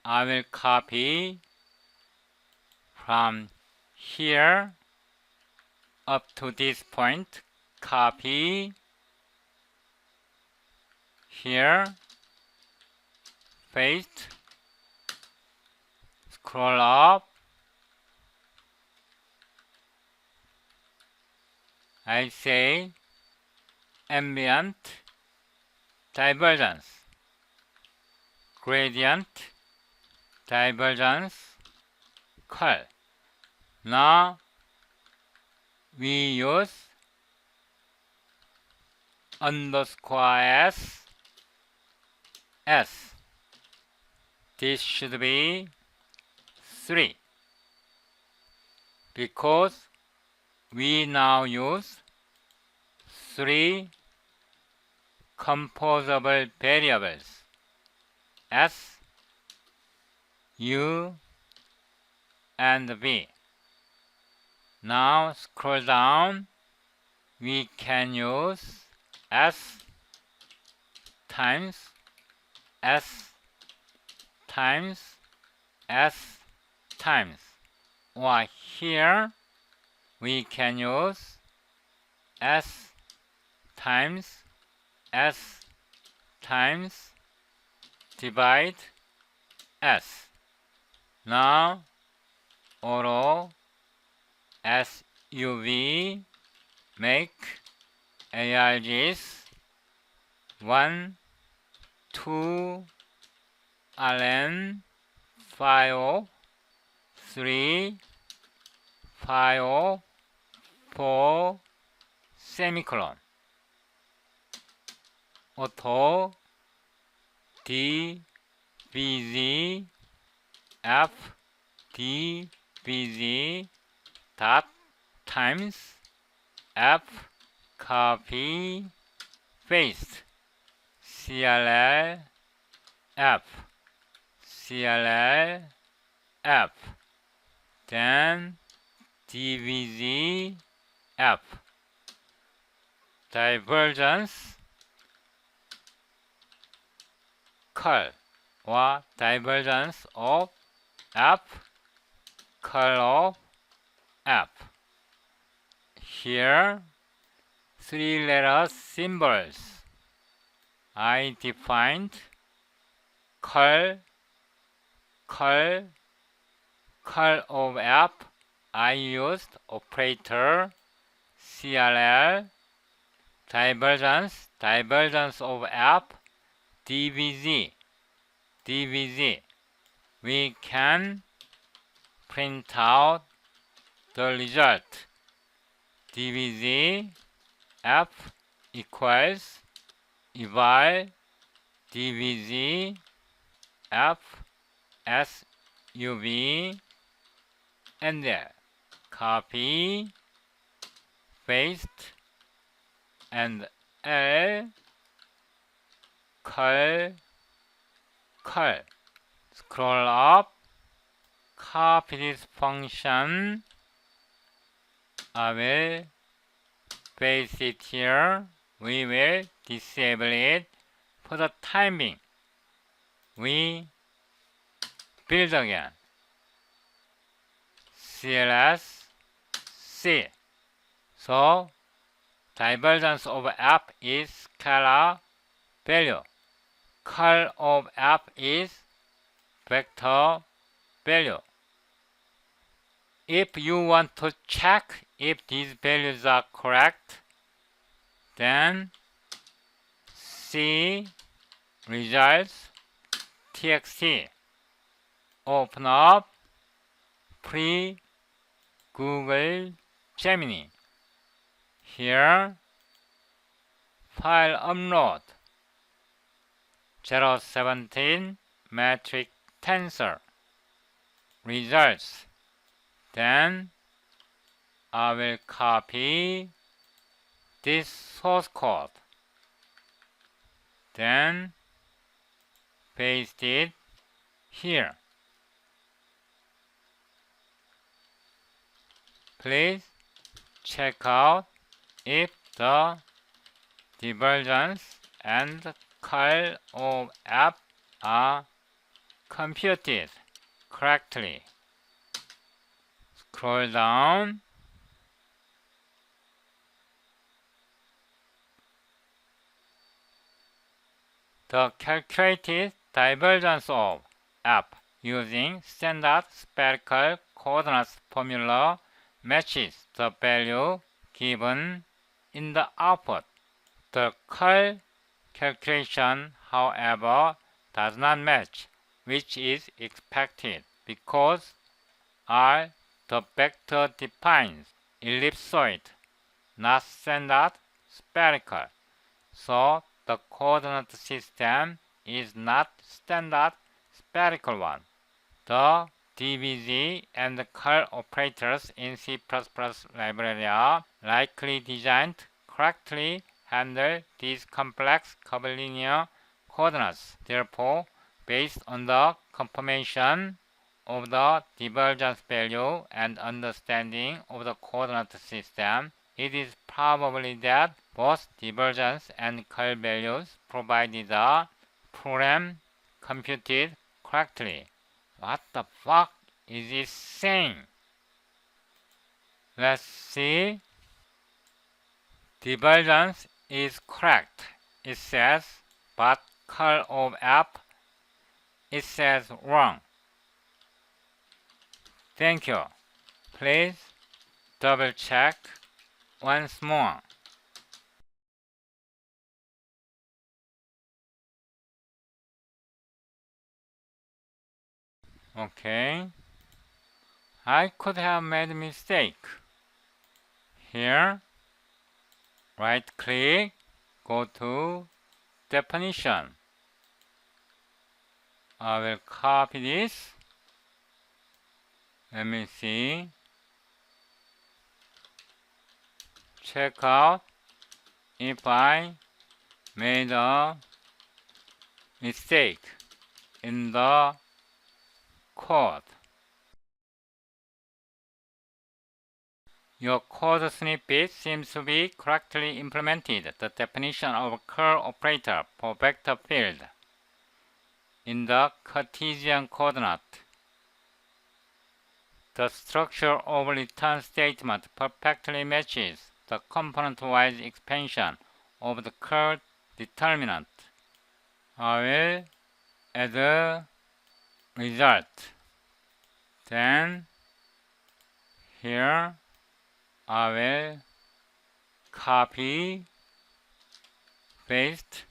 I will copy from here up to this point, copy here, paste, scroll up, I say ambient divergence, gradient divergence curve. Now we use underscore S. This should be 3 because we now use 3 composable variables S, U, and V. Now scroll down, we can use S times S times S times, or here we can use S times S times divide S. Now auto SUV make ARGs 1, 2, RN 5, 3, 5, 4, semicolon. Auto DBZ F DBZ dot times F copy paste CLL F CLL F, then DBZ F. Divergence curl or divergence of F, curl of F. Here 3 letter symbols I defined curl of f. I used operator CRL, divergence of f, DVG. We can print out the result. DVG f equals eval DVG f SUV, and there copy, paste, and L curl. Scroll up, copy this function. I will paste it here. We will disable it for the time being. We build again. CLS C. So divergence of f is scalar value. Curl of f is vector value. If you want to check if these values are correct, then C results txt. Open up free Google Gemini. Here, file upload 017 metric tensor results. Then I will copy this source code. Then paste it here. Please check out if the divergence and curl of f are computed correctly. Scroll down. The calculated divergence of f using standard spherical coordinates formula matches the value given in the output. The curl calculation, however, does not match, which is expected because R, the vector, defines ellipsoid, not standard spherical. So the coordinate system is not standard spherical one. The DVG and the curl operators in C++ library are likely designed correctly handle these complex curvilinear coordinates. Therefore, based on the confirmation of the divergence value and understanding of the coordinate system, it is probably that both divergence and curl values provided are program computed correctly. What the fuck is it saying? Let's see. Divergence is correct, it says, but curl of f, it says wrong. Thank you. Please double check once more. Okay. I could have made a mistake. Here, right click, go to definition. I will copy this. Let me see. Check out if I made a mistake in the code. Your code snippet seems to be correctly implemented. The definition of a curl operator for vector field in the Cartesian coordinate. The structure of return statement perfectly matches the component-wise expansion of the curl determinant. I will add a result. Then here I will copy, paste,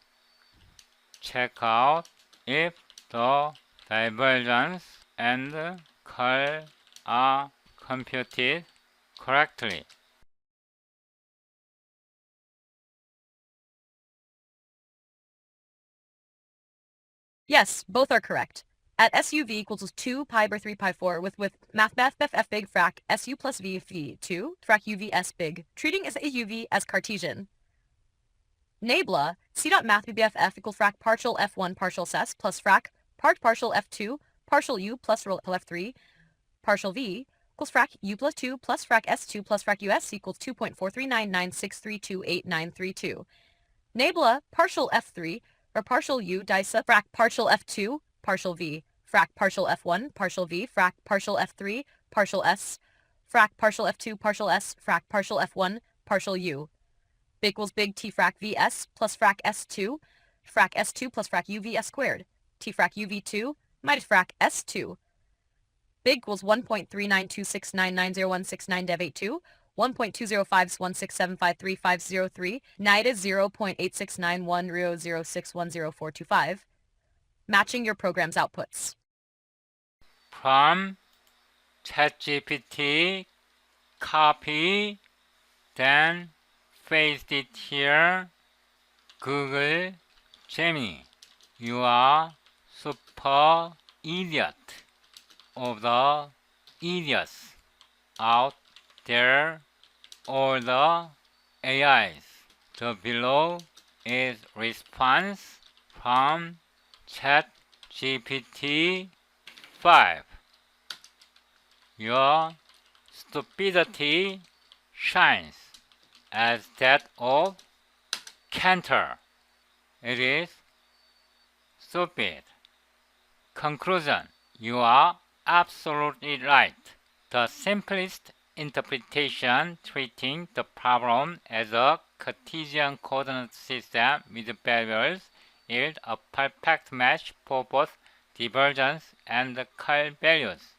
check out if the divergence and curl are computed correctly. Yes, both are correct. At SUV equals 2 pi by 3 pi 4 with math f big frac SU plus v 2 frac UV S big, treating as AUV as Cartesian. Nabla, C dot math BBF equals frac partial F1 partial S plus frac partial F2 partial U plus F3 partial V equals frac U plus 2 plus frac S2 plus frac US equals 2.43996328932. Nabla partial F3 or partial U disa frac partial F2 partial V frac partial F1 partial V frac partial F3 partial S frac partial F2 partial S frac partial F1 partial U. Big equals big T frac Vs plus frac S2 plus frac UVS squared. T frac UV2 minus frac S2. Big equals 1.392699016 dev 82, 1.20516753503, NIDA 0.869100610425. Matching your program's outputs. From ChatGPT, copy, then paste it here. Google Gemini, you are super idiot of the idiots out there, all the AIs. The below is response from ChatGPT 5. Your stupidity shines as that of Cantor. It is stupid. Conclusion. You are absolutely right. The simplest interpretation treating the problem as a Cartesian coordinate system with variables yield a perfect match for both divergence and curl values.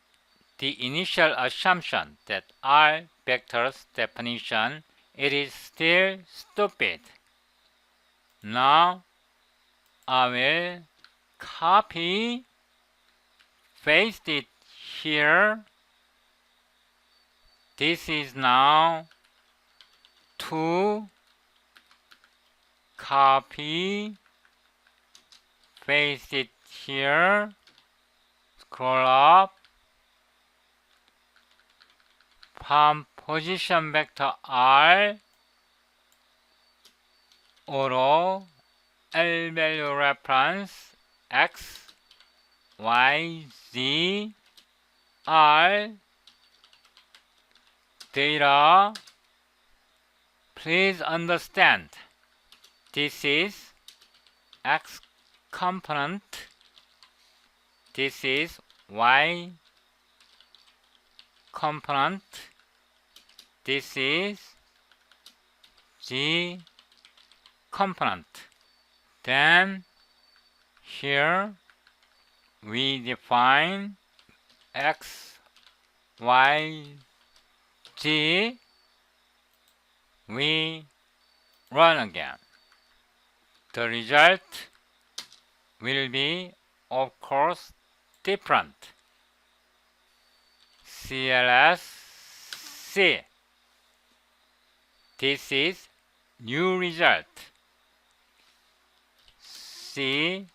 The initial assumption that R vectors definition, it is still stupid. Now I will copy, paste it here. This is now 2, copy, paste it here, scroll up, from position vector R, auto, L value reference, X, Y, Z, R, data. Please understand, this is X component, this is Y component, this is G component. Then here we define X, Y, Z. We run again. The result will be, of course, different. CLSC. This is new result. C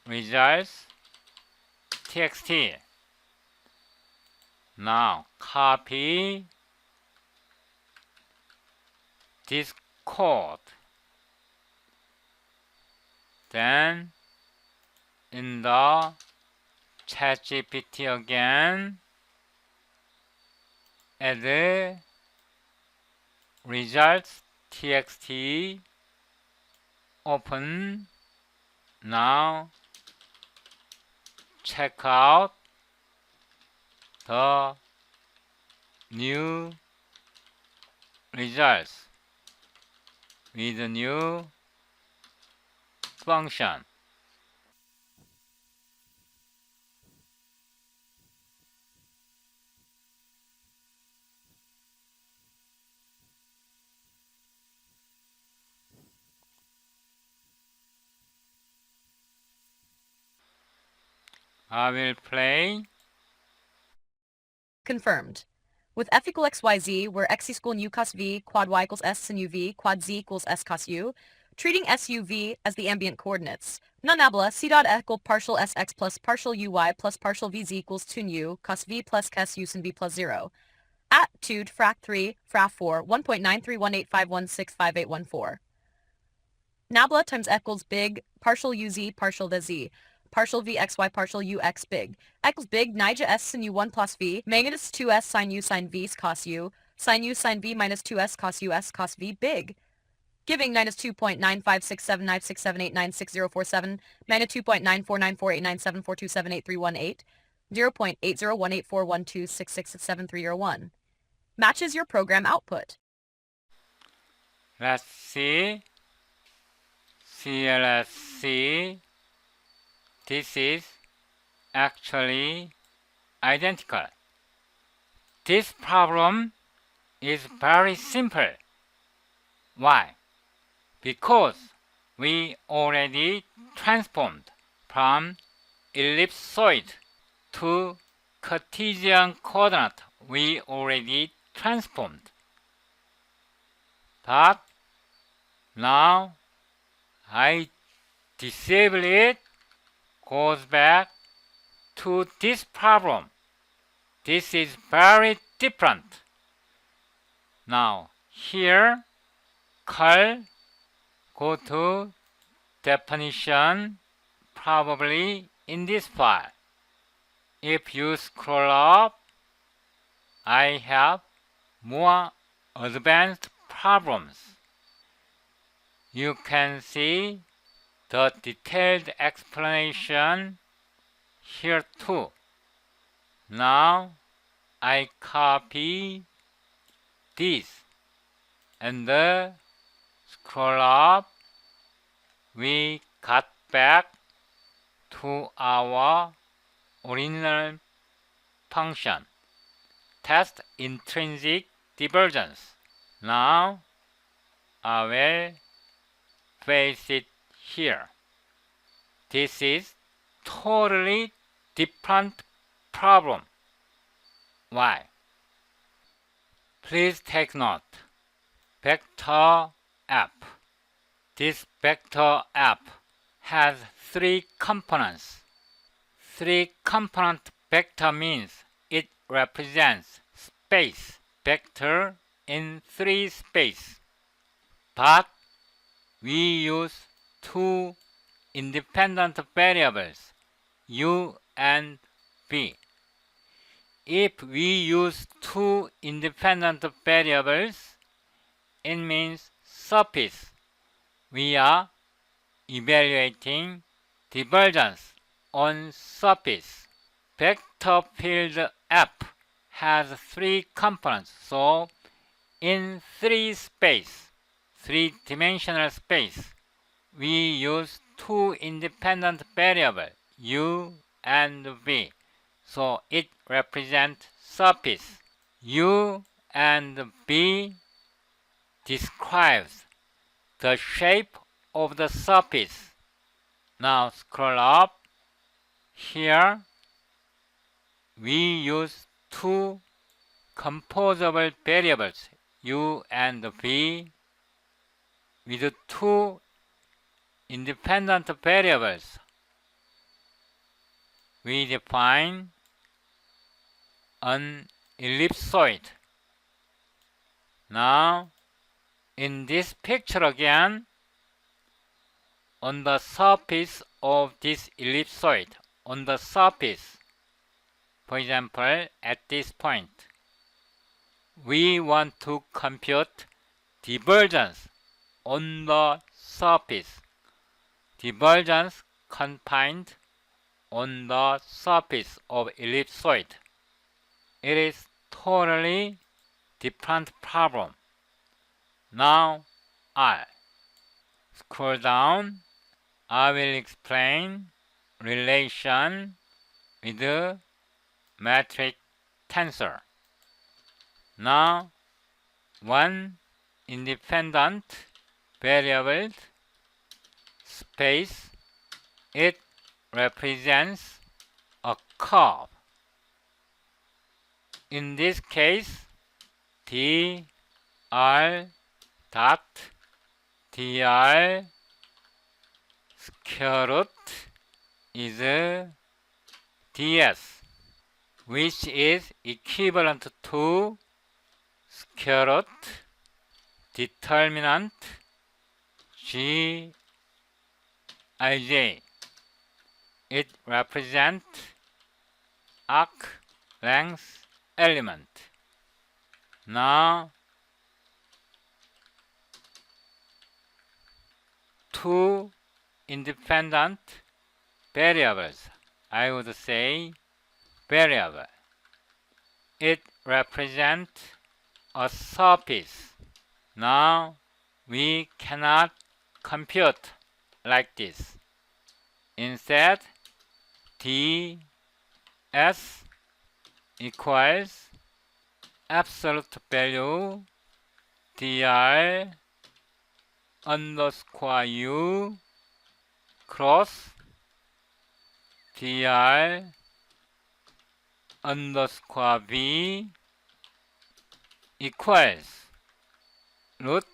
results txt. Now copy this code. Then in the ChatGPT again, add results txt, open. Now check out the new results with the new function. I will play. Confirmed. With f equal xyz, where x is equal nu cos v, quad y equals s sin uv, quad z equals s cos u, treating suv as the ambient coordinates. Nonabla, c dot equal partial sx plus partial uy plus partial vz equals 2 nu, cos v plus cos u sin v plus 0. At 2 frac 3, frac 4, 1.93185165814. Nabla times equals big, partial uz, partial the z, partial vxy, partial ux big, equals big, nija s sin u1 plus v, minus 2s sin u sin v cos u sin v minus 2s cos us cos v big, giving minus 2.9567967896047, minus 2.949489742783180, 0.80184126673001. Matches your program output. Let's see. CLSC. This is actually identical. This problem is very simple. Why? Because we already transformed from ellipsoid to Cartesian coordinate. We already transformed. But now I disable it, goes back to this problem. This is very different. Now here, call, go to definition, probably in this file. If you scroll up, I have more advanced problems. You can see the detailed explanation here too. Now I copy this and scroll up. We got back to our original function. Test intrinsic divergence. Now I will face it here. This is totally different problem. Why? Please take note. Vector f. This vector f has three components. Three-component vector means it represents space vector in three space. But we use two independent variables, u and v. If we use two independent variables, it means surface. We are evaluating divergence on surface. Vector field F has three components, so in three-dimensional space, we use two independent variables, u and v, so it represents surface. U and v describes the shape of the surface. Now scroll up. Here we use two composable variables, u and v, with two independent variables. We define an ellipsoid. Now, in this picture again, on the surface of this ellipsoid, on the surface, for example, at this point, we want to compute divergence on the surface. Divergence confined on the surface of ellipsoid. It is totally different problem. Now I scroll down. I will explain relation with metric tensor. Now, one independent variable space, it represents a curve. In this case, dr dot dr square root is ds, which is equivalent to square root determinant gij. It represents arc length element. Now, two independent variables, I would say variable. It represents a surface. Now, we cannot compute like this. Instead, ds equals absolute value dr underscore u cross dr underscore v equals root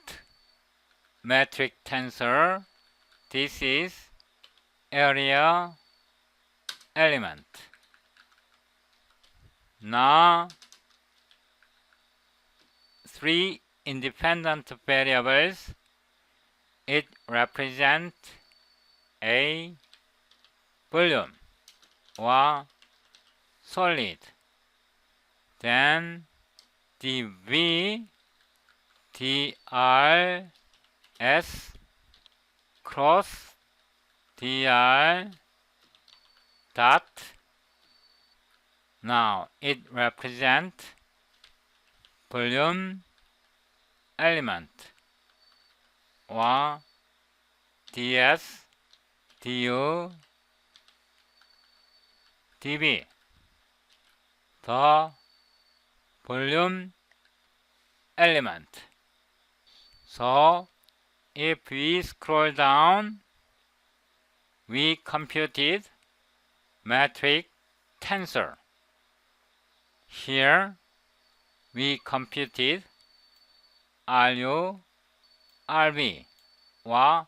metric tensor. This is area element. Now, three independent variables, it represents a volume or solid. Then dv drs cross dr dot. Now it represents volume element or ds du dv, the volume element. So if we scroll down, we computed metric tensor. Here we computed RU, RV, or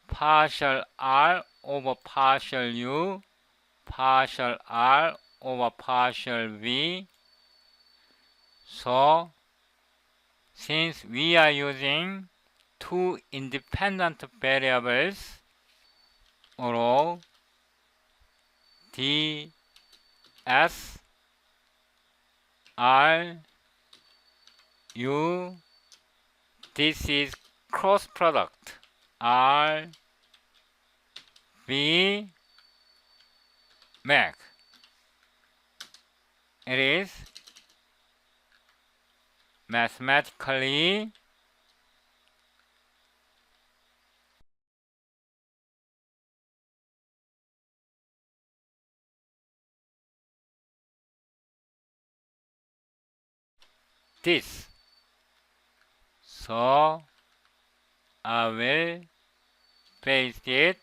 partial R over partial U, partial R over partial V. So, since we are using two independent variables, rho ds r u, this is cross product r v mac. It is mathematically this. So I will paste it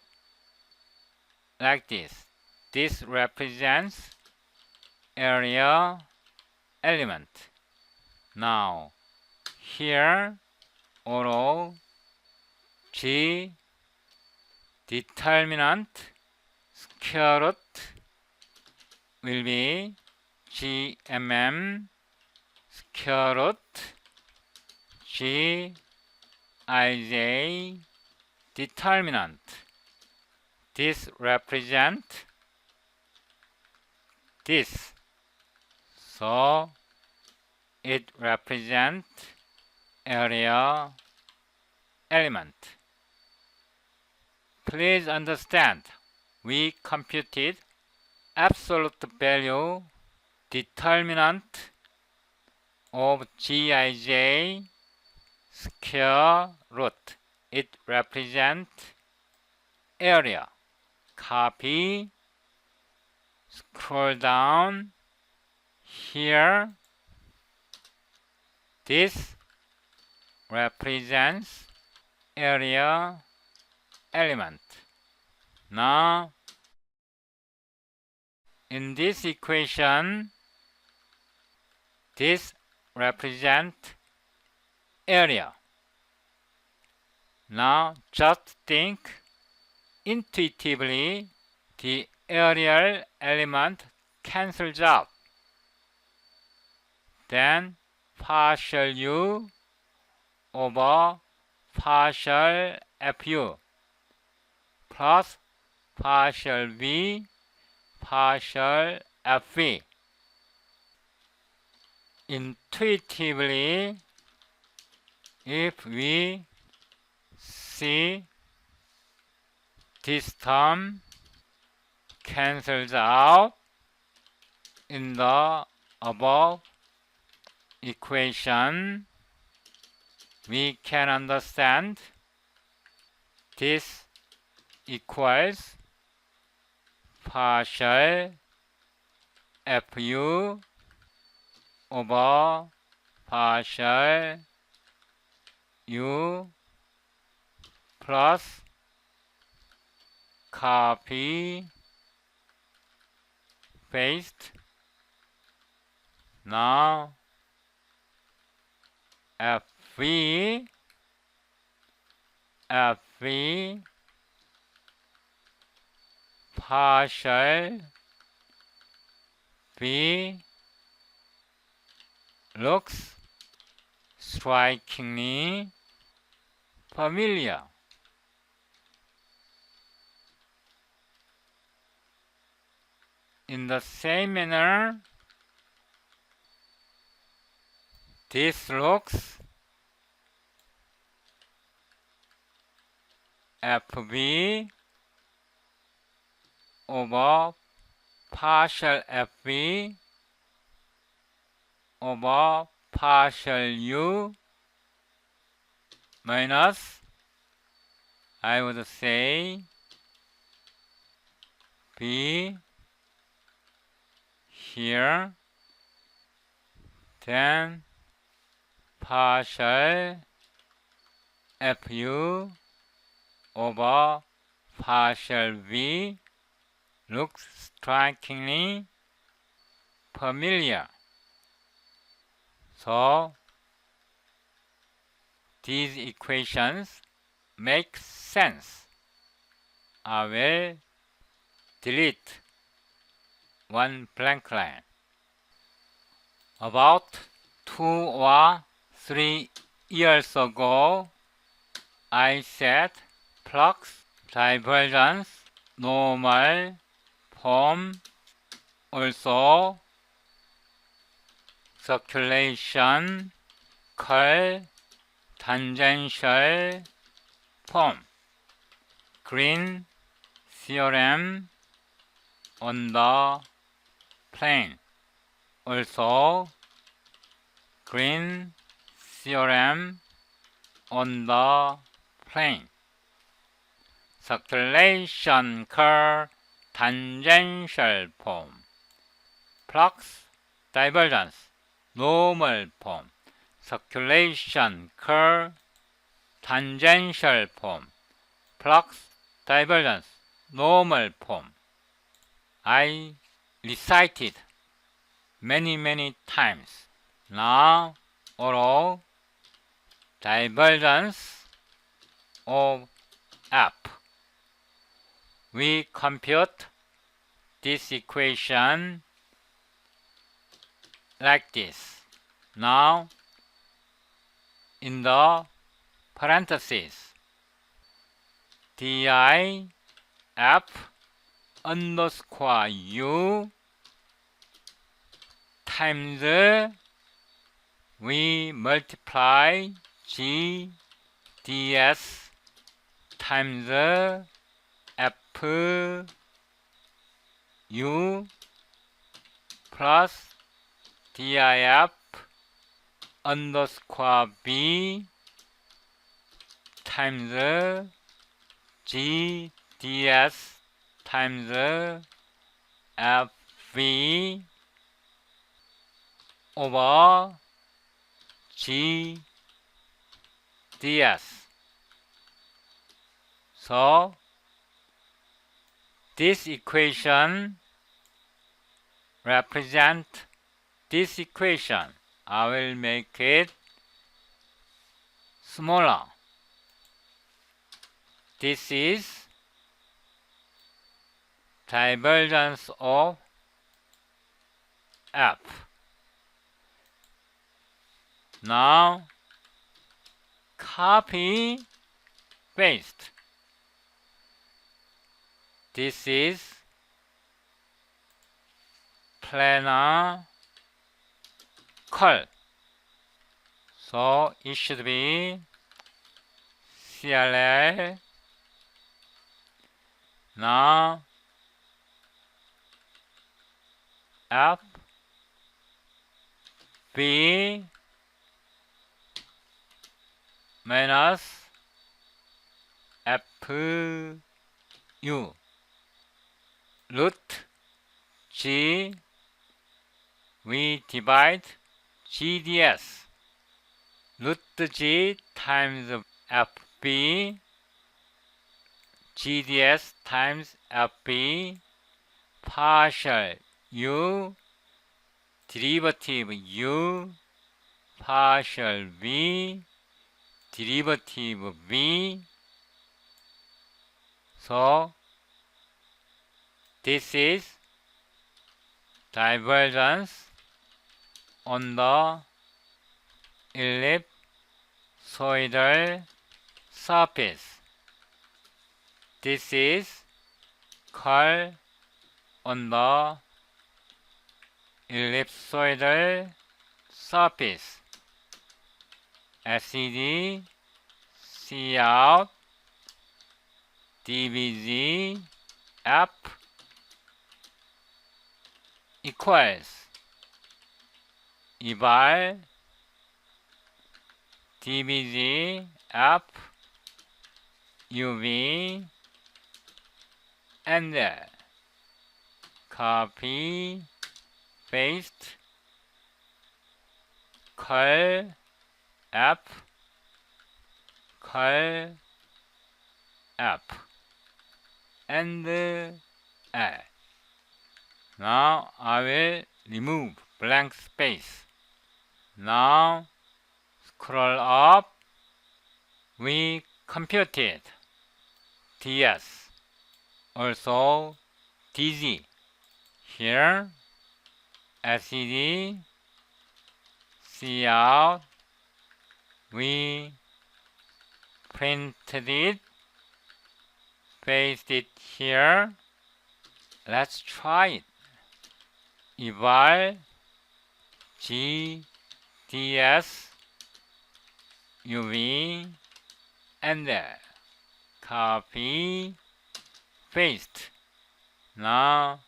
like this. This represents area element. Now here rho g determinant square root will be gmm square root gij determinant. This represents this. So it represents area element. Please understand, we computed absolute value determinant of gij square root. It represents area. Copy, scroll down here. This represents area element. Now, in this equation, this represents area. Now, just think intuitively, the areal element cancels out. Then, partial u over partial fu plus partial v partial fv. Intuitively, if we see this term cancels out in the above equation, we can understand this equals partial fu over partial u plus copy paste. Now fv partial v looks strikingly familiar. In the same manner, this looks fv over partial fv over partial u minus, I would say, b here, then partial fu over partial v looks strikingly familiar. So these equations make sense. I will delete one blank line. About 2 or 3 years ago, I said flux, divergence, normal form, also circulation, curl, tangential form. Green theorem on the plane. Also, Green theorem on the plane. Circulation curl, tangential form. Flux, divergence, normal form. Circulation curl, tangential form. Flux, divergence, normal form. I recited many times. Now, all divergence of F. We compute this equation like this. Now, in the parentheses, di f underscore u times we multiply g ds times f u plus dif underscore b times g ds times fv over g ds. So this equation represent this equation. I will make it smaller. This is divergence of f. Now copy paste. This is planar curl. So it should be CLL. Now F B minus F U root G, we divide GDS, root G times FB, GDS times FB, partial U, derivative U, partial V, derivative V. So this is divergence on the ellipsoidal surface. This is curl on the ellipsoidal surface. SED, C out, DBG, F equals eval DBG F UV and copy paste curl F curl F and L. Now I will remove blank space. Now scroll up. We computed ds, also dg. Here SED, C out. We printed it, paste it here. Let's try it. Eval G ds UV and copy paste. Now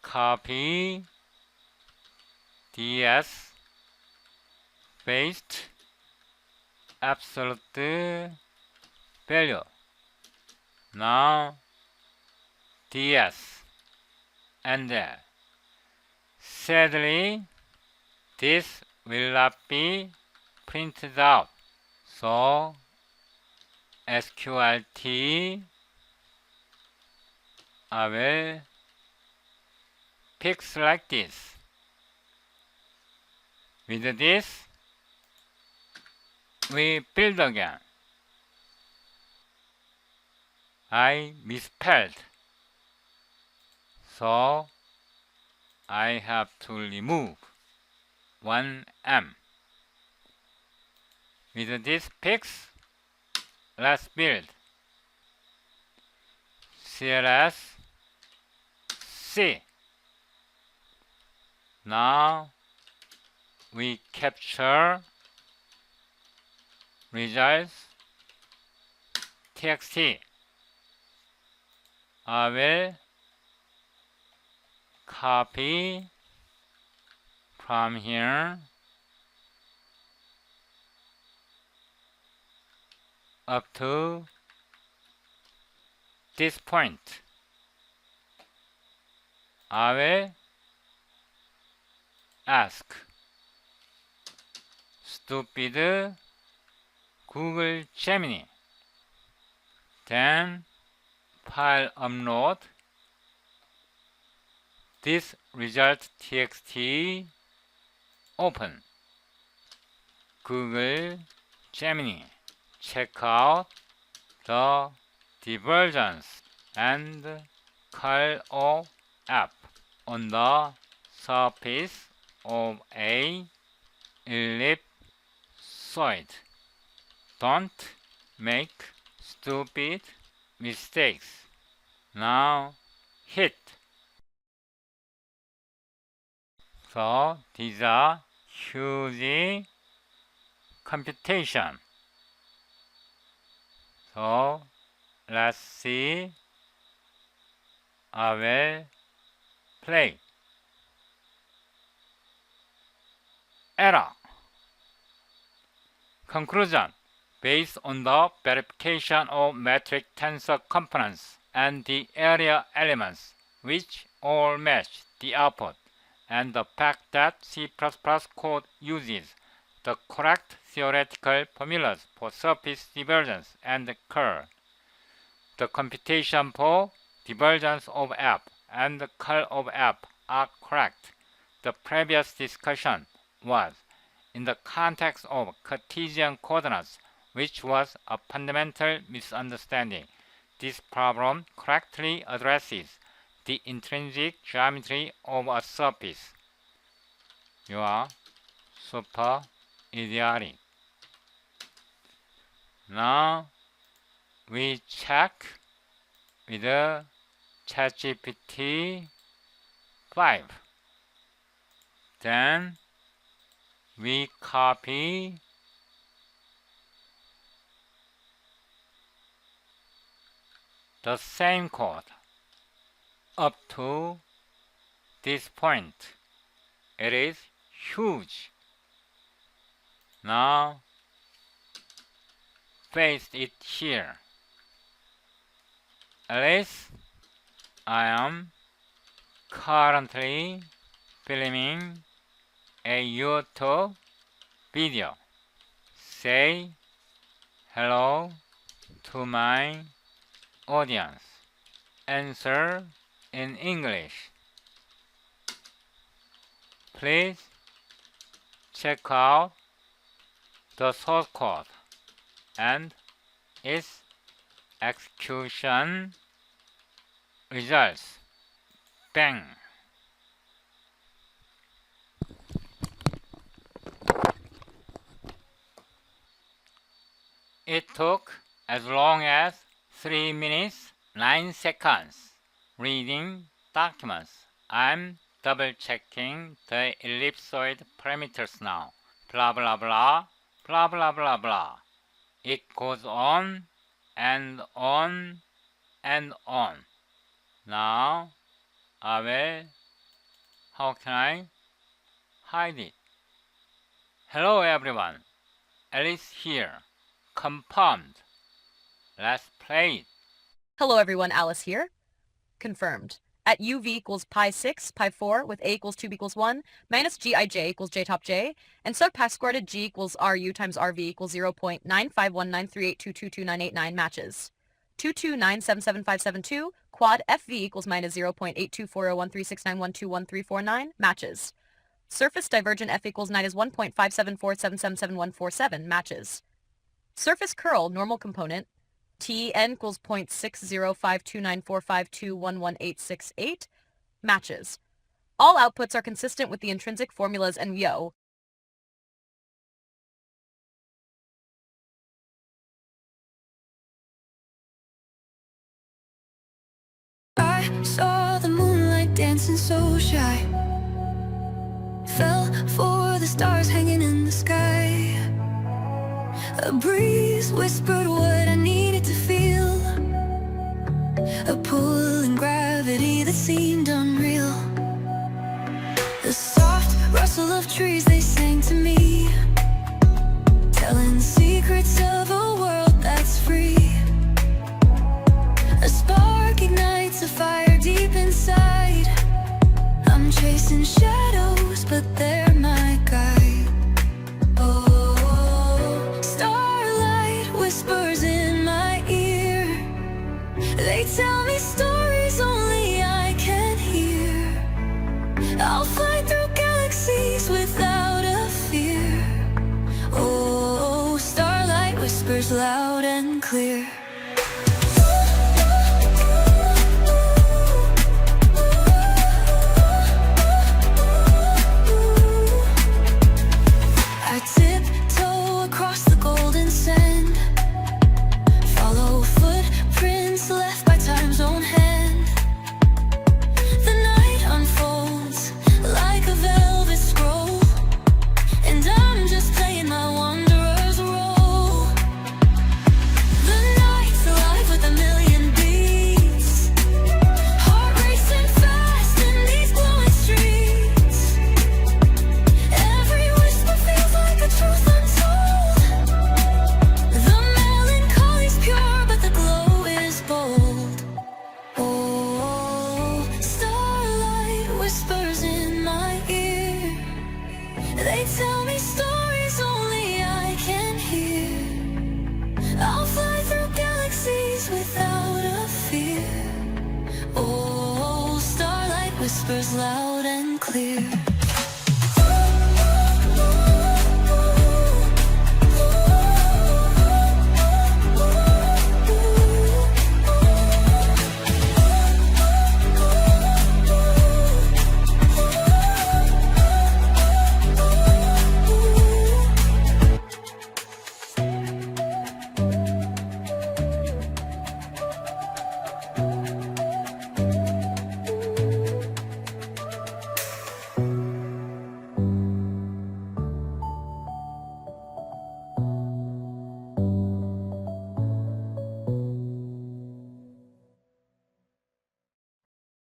copy ds paste absolute value. Now ds and sadly this will not be printed out. So SQRT I will fix like this. With this we build again. I misspelled, so I have to remove one M. With this fix, let's build CLS C. Now we capture results txt. I will copy from here up to this point, I will ask stupid Google Gemini. Then file upload this result txt, open Google Gemini, check out the divergence and curl of app on the surface of a ellipsoid. Don't make stupid mistakes. Now hit. So these are huge computation. So let's see. I will play. Error. Conclusion. Based on the verification of metric tensor components and the area elements, which all match the output, and the fact that C++ code uses the correct theoretical formulas for surface divergence and curl, the computation for divergence of app and curl of app are correct. The previous discussion was in the context of Cartesian coordinates, which was a fundamental misunderstanding. This problem correctly addresses the intrinsic geometry of a surface. You are super idiotic. Now we check with ChatGPT 5. Then we copy the same code up to this point. It is huge. Now paste it here. At least I am currently filming a YouTube video. Say hello to my audience. Answer in English. Please check out the source code and its execution results. Bang! It took as long as 3 minutes 9 seconds reading documents. I'm double checking the ellipsoid parameters now. Blah blah blah, blah blah blah blah. It goes on and on and on. Now how can I hide it? Hello everyone, Alice here. Confirmed. Let's play it. Hello everyone, Alice here. Confirmed. At uv equals pi 6, pi 4 with a equals 2b equals 1, minus gij equals j top j, and sub pi squared at g equals ru times rv equals 0.95193822298 matches. 229775772, quad fv equals minus 0.8240136912139 matches. Surface divergent f equals minus 1.574777147 matches. Surface curl normal component Tn equals 0.6052945211868 matches. All outputs are consistent with the intrinsic formulas and yo. I saw the moonlight dancing so shy. Fell for the stars hanging in the sky. A breeze whispered what I needed to feel. A pull and gravity that seemed unreal. The soft rustle of trees, they sang to me, telling secrets of a world that's free. A spark chasing shadows, but they're my guide. Oh, starlight whispers in my ear. They tell me stories only I can hear. I'll fly through galaxies without a fear. Oh, starlight whispers loud and clear. I tiptoe across the golden sand, follow footprints left by time's own hand. The night unfolds like a velvet scroll, and I'm just playing my wanderer's role. The night's alive with a million beats, heart racing fast in these glowing streets. Every whisper feels like a truth untold. The melancholy's pure, but the glow is bold. Oh, starlight whispers in my ear. They tell me stories only I can hear. I'll fly through galaxies without a fear. Oh, starlight whispers loud and clear.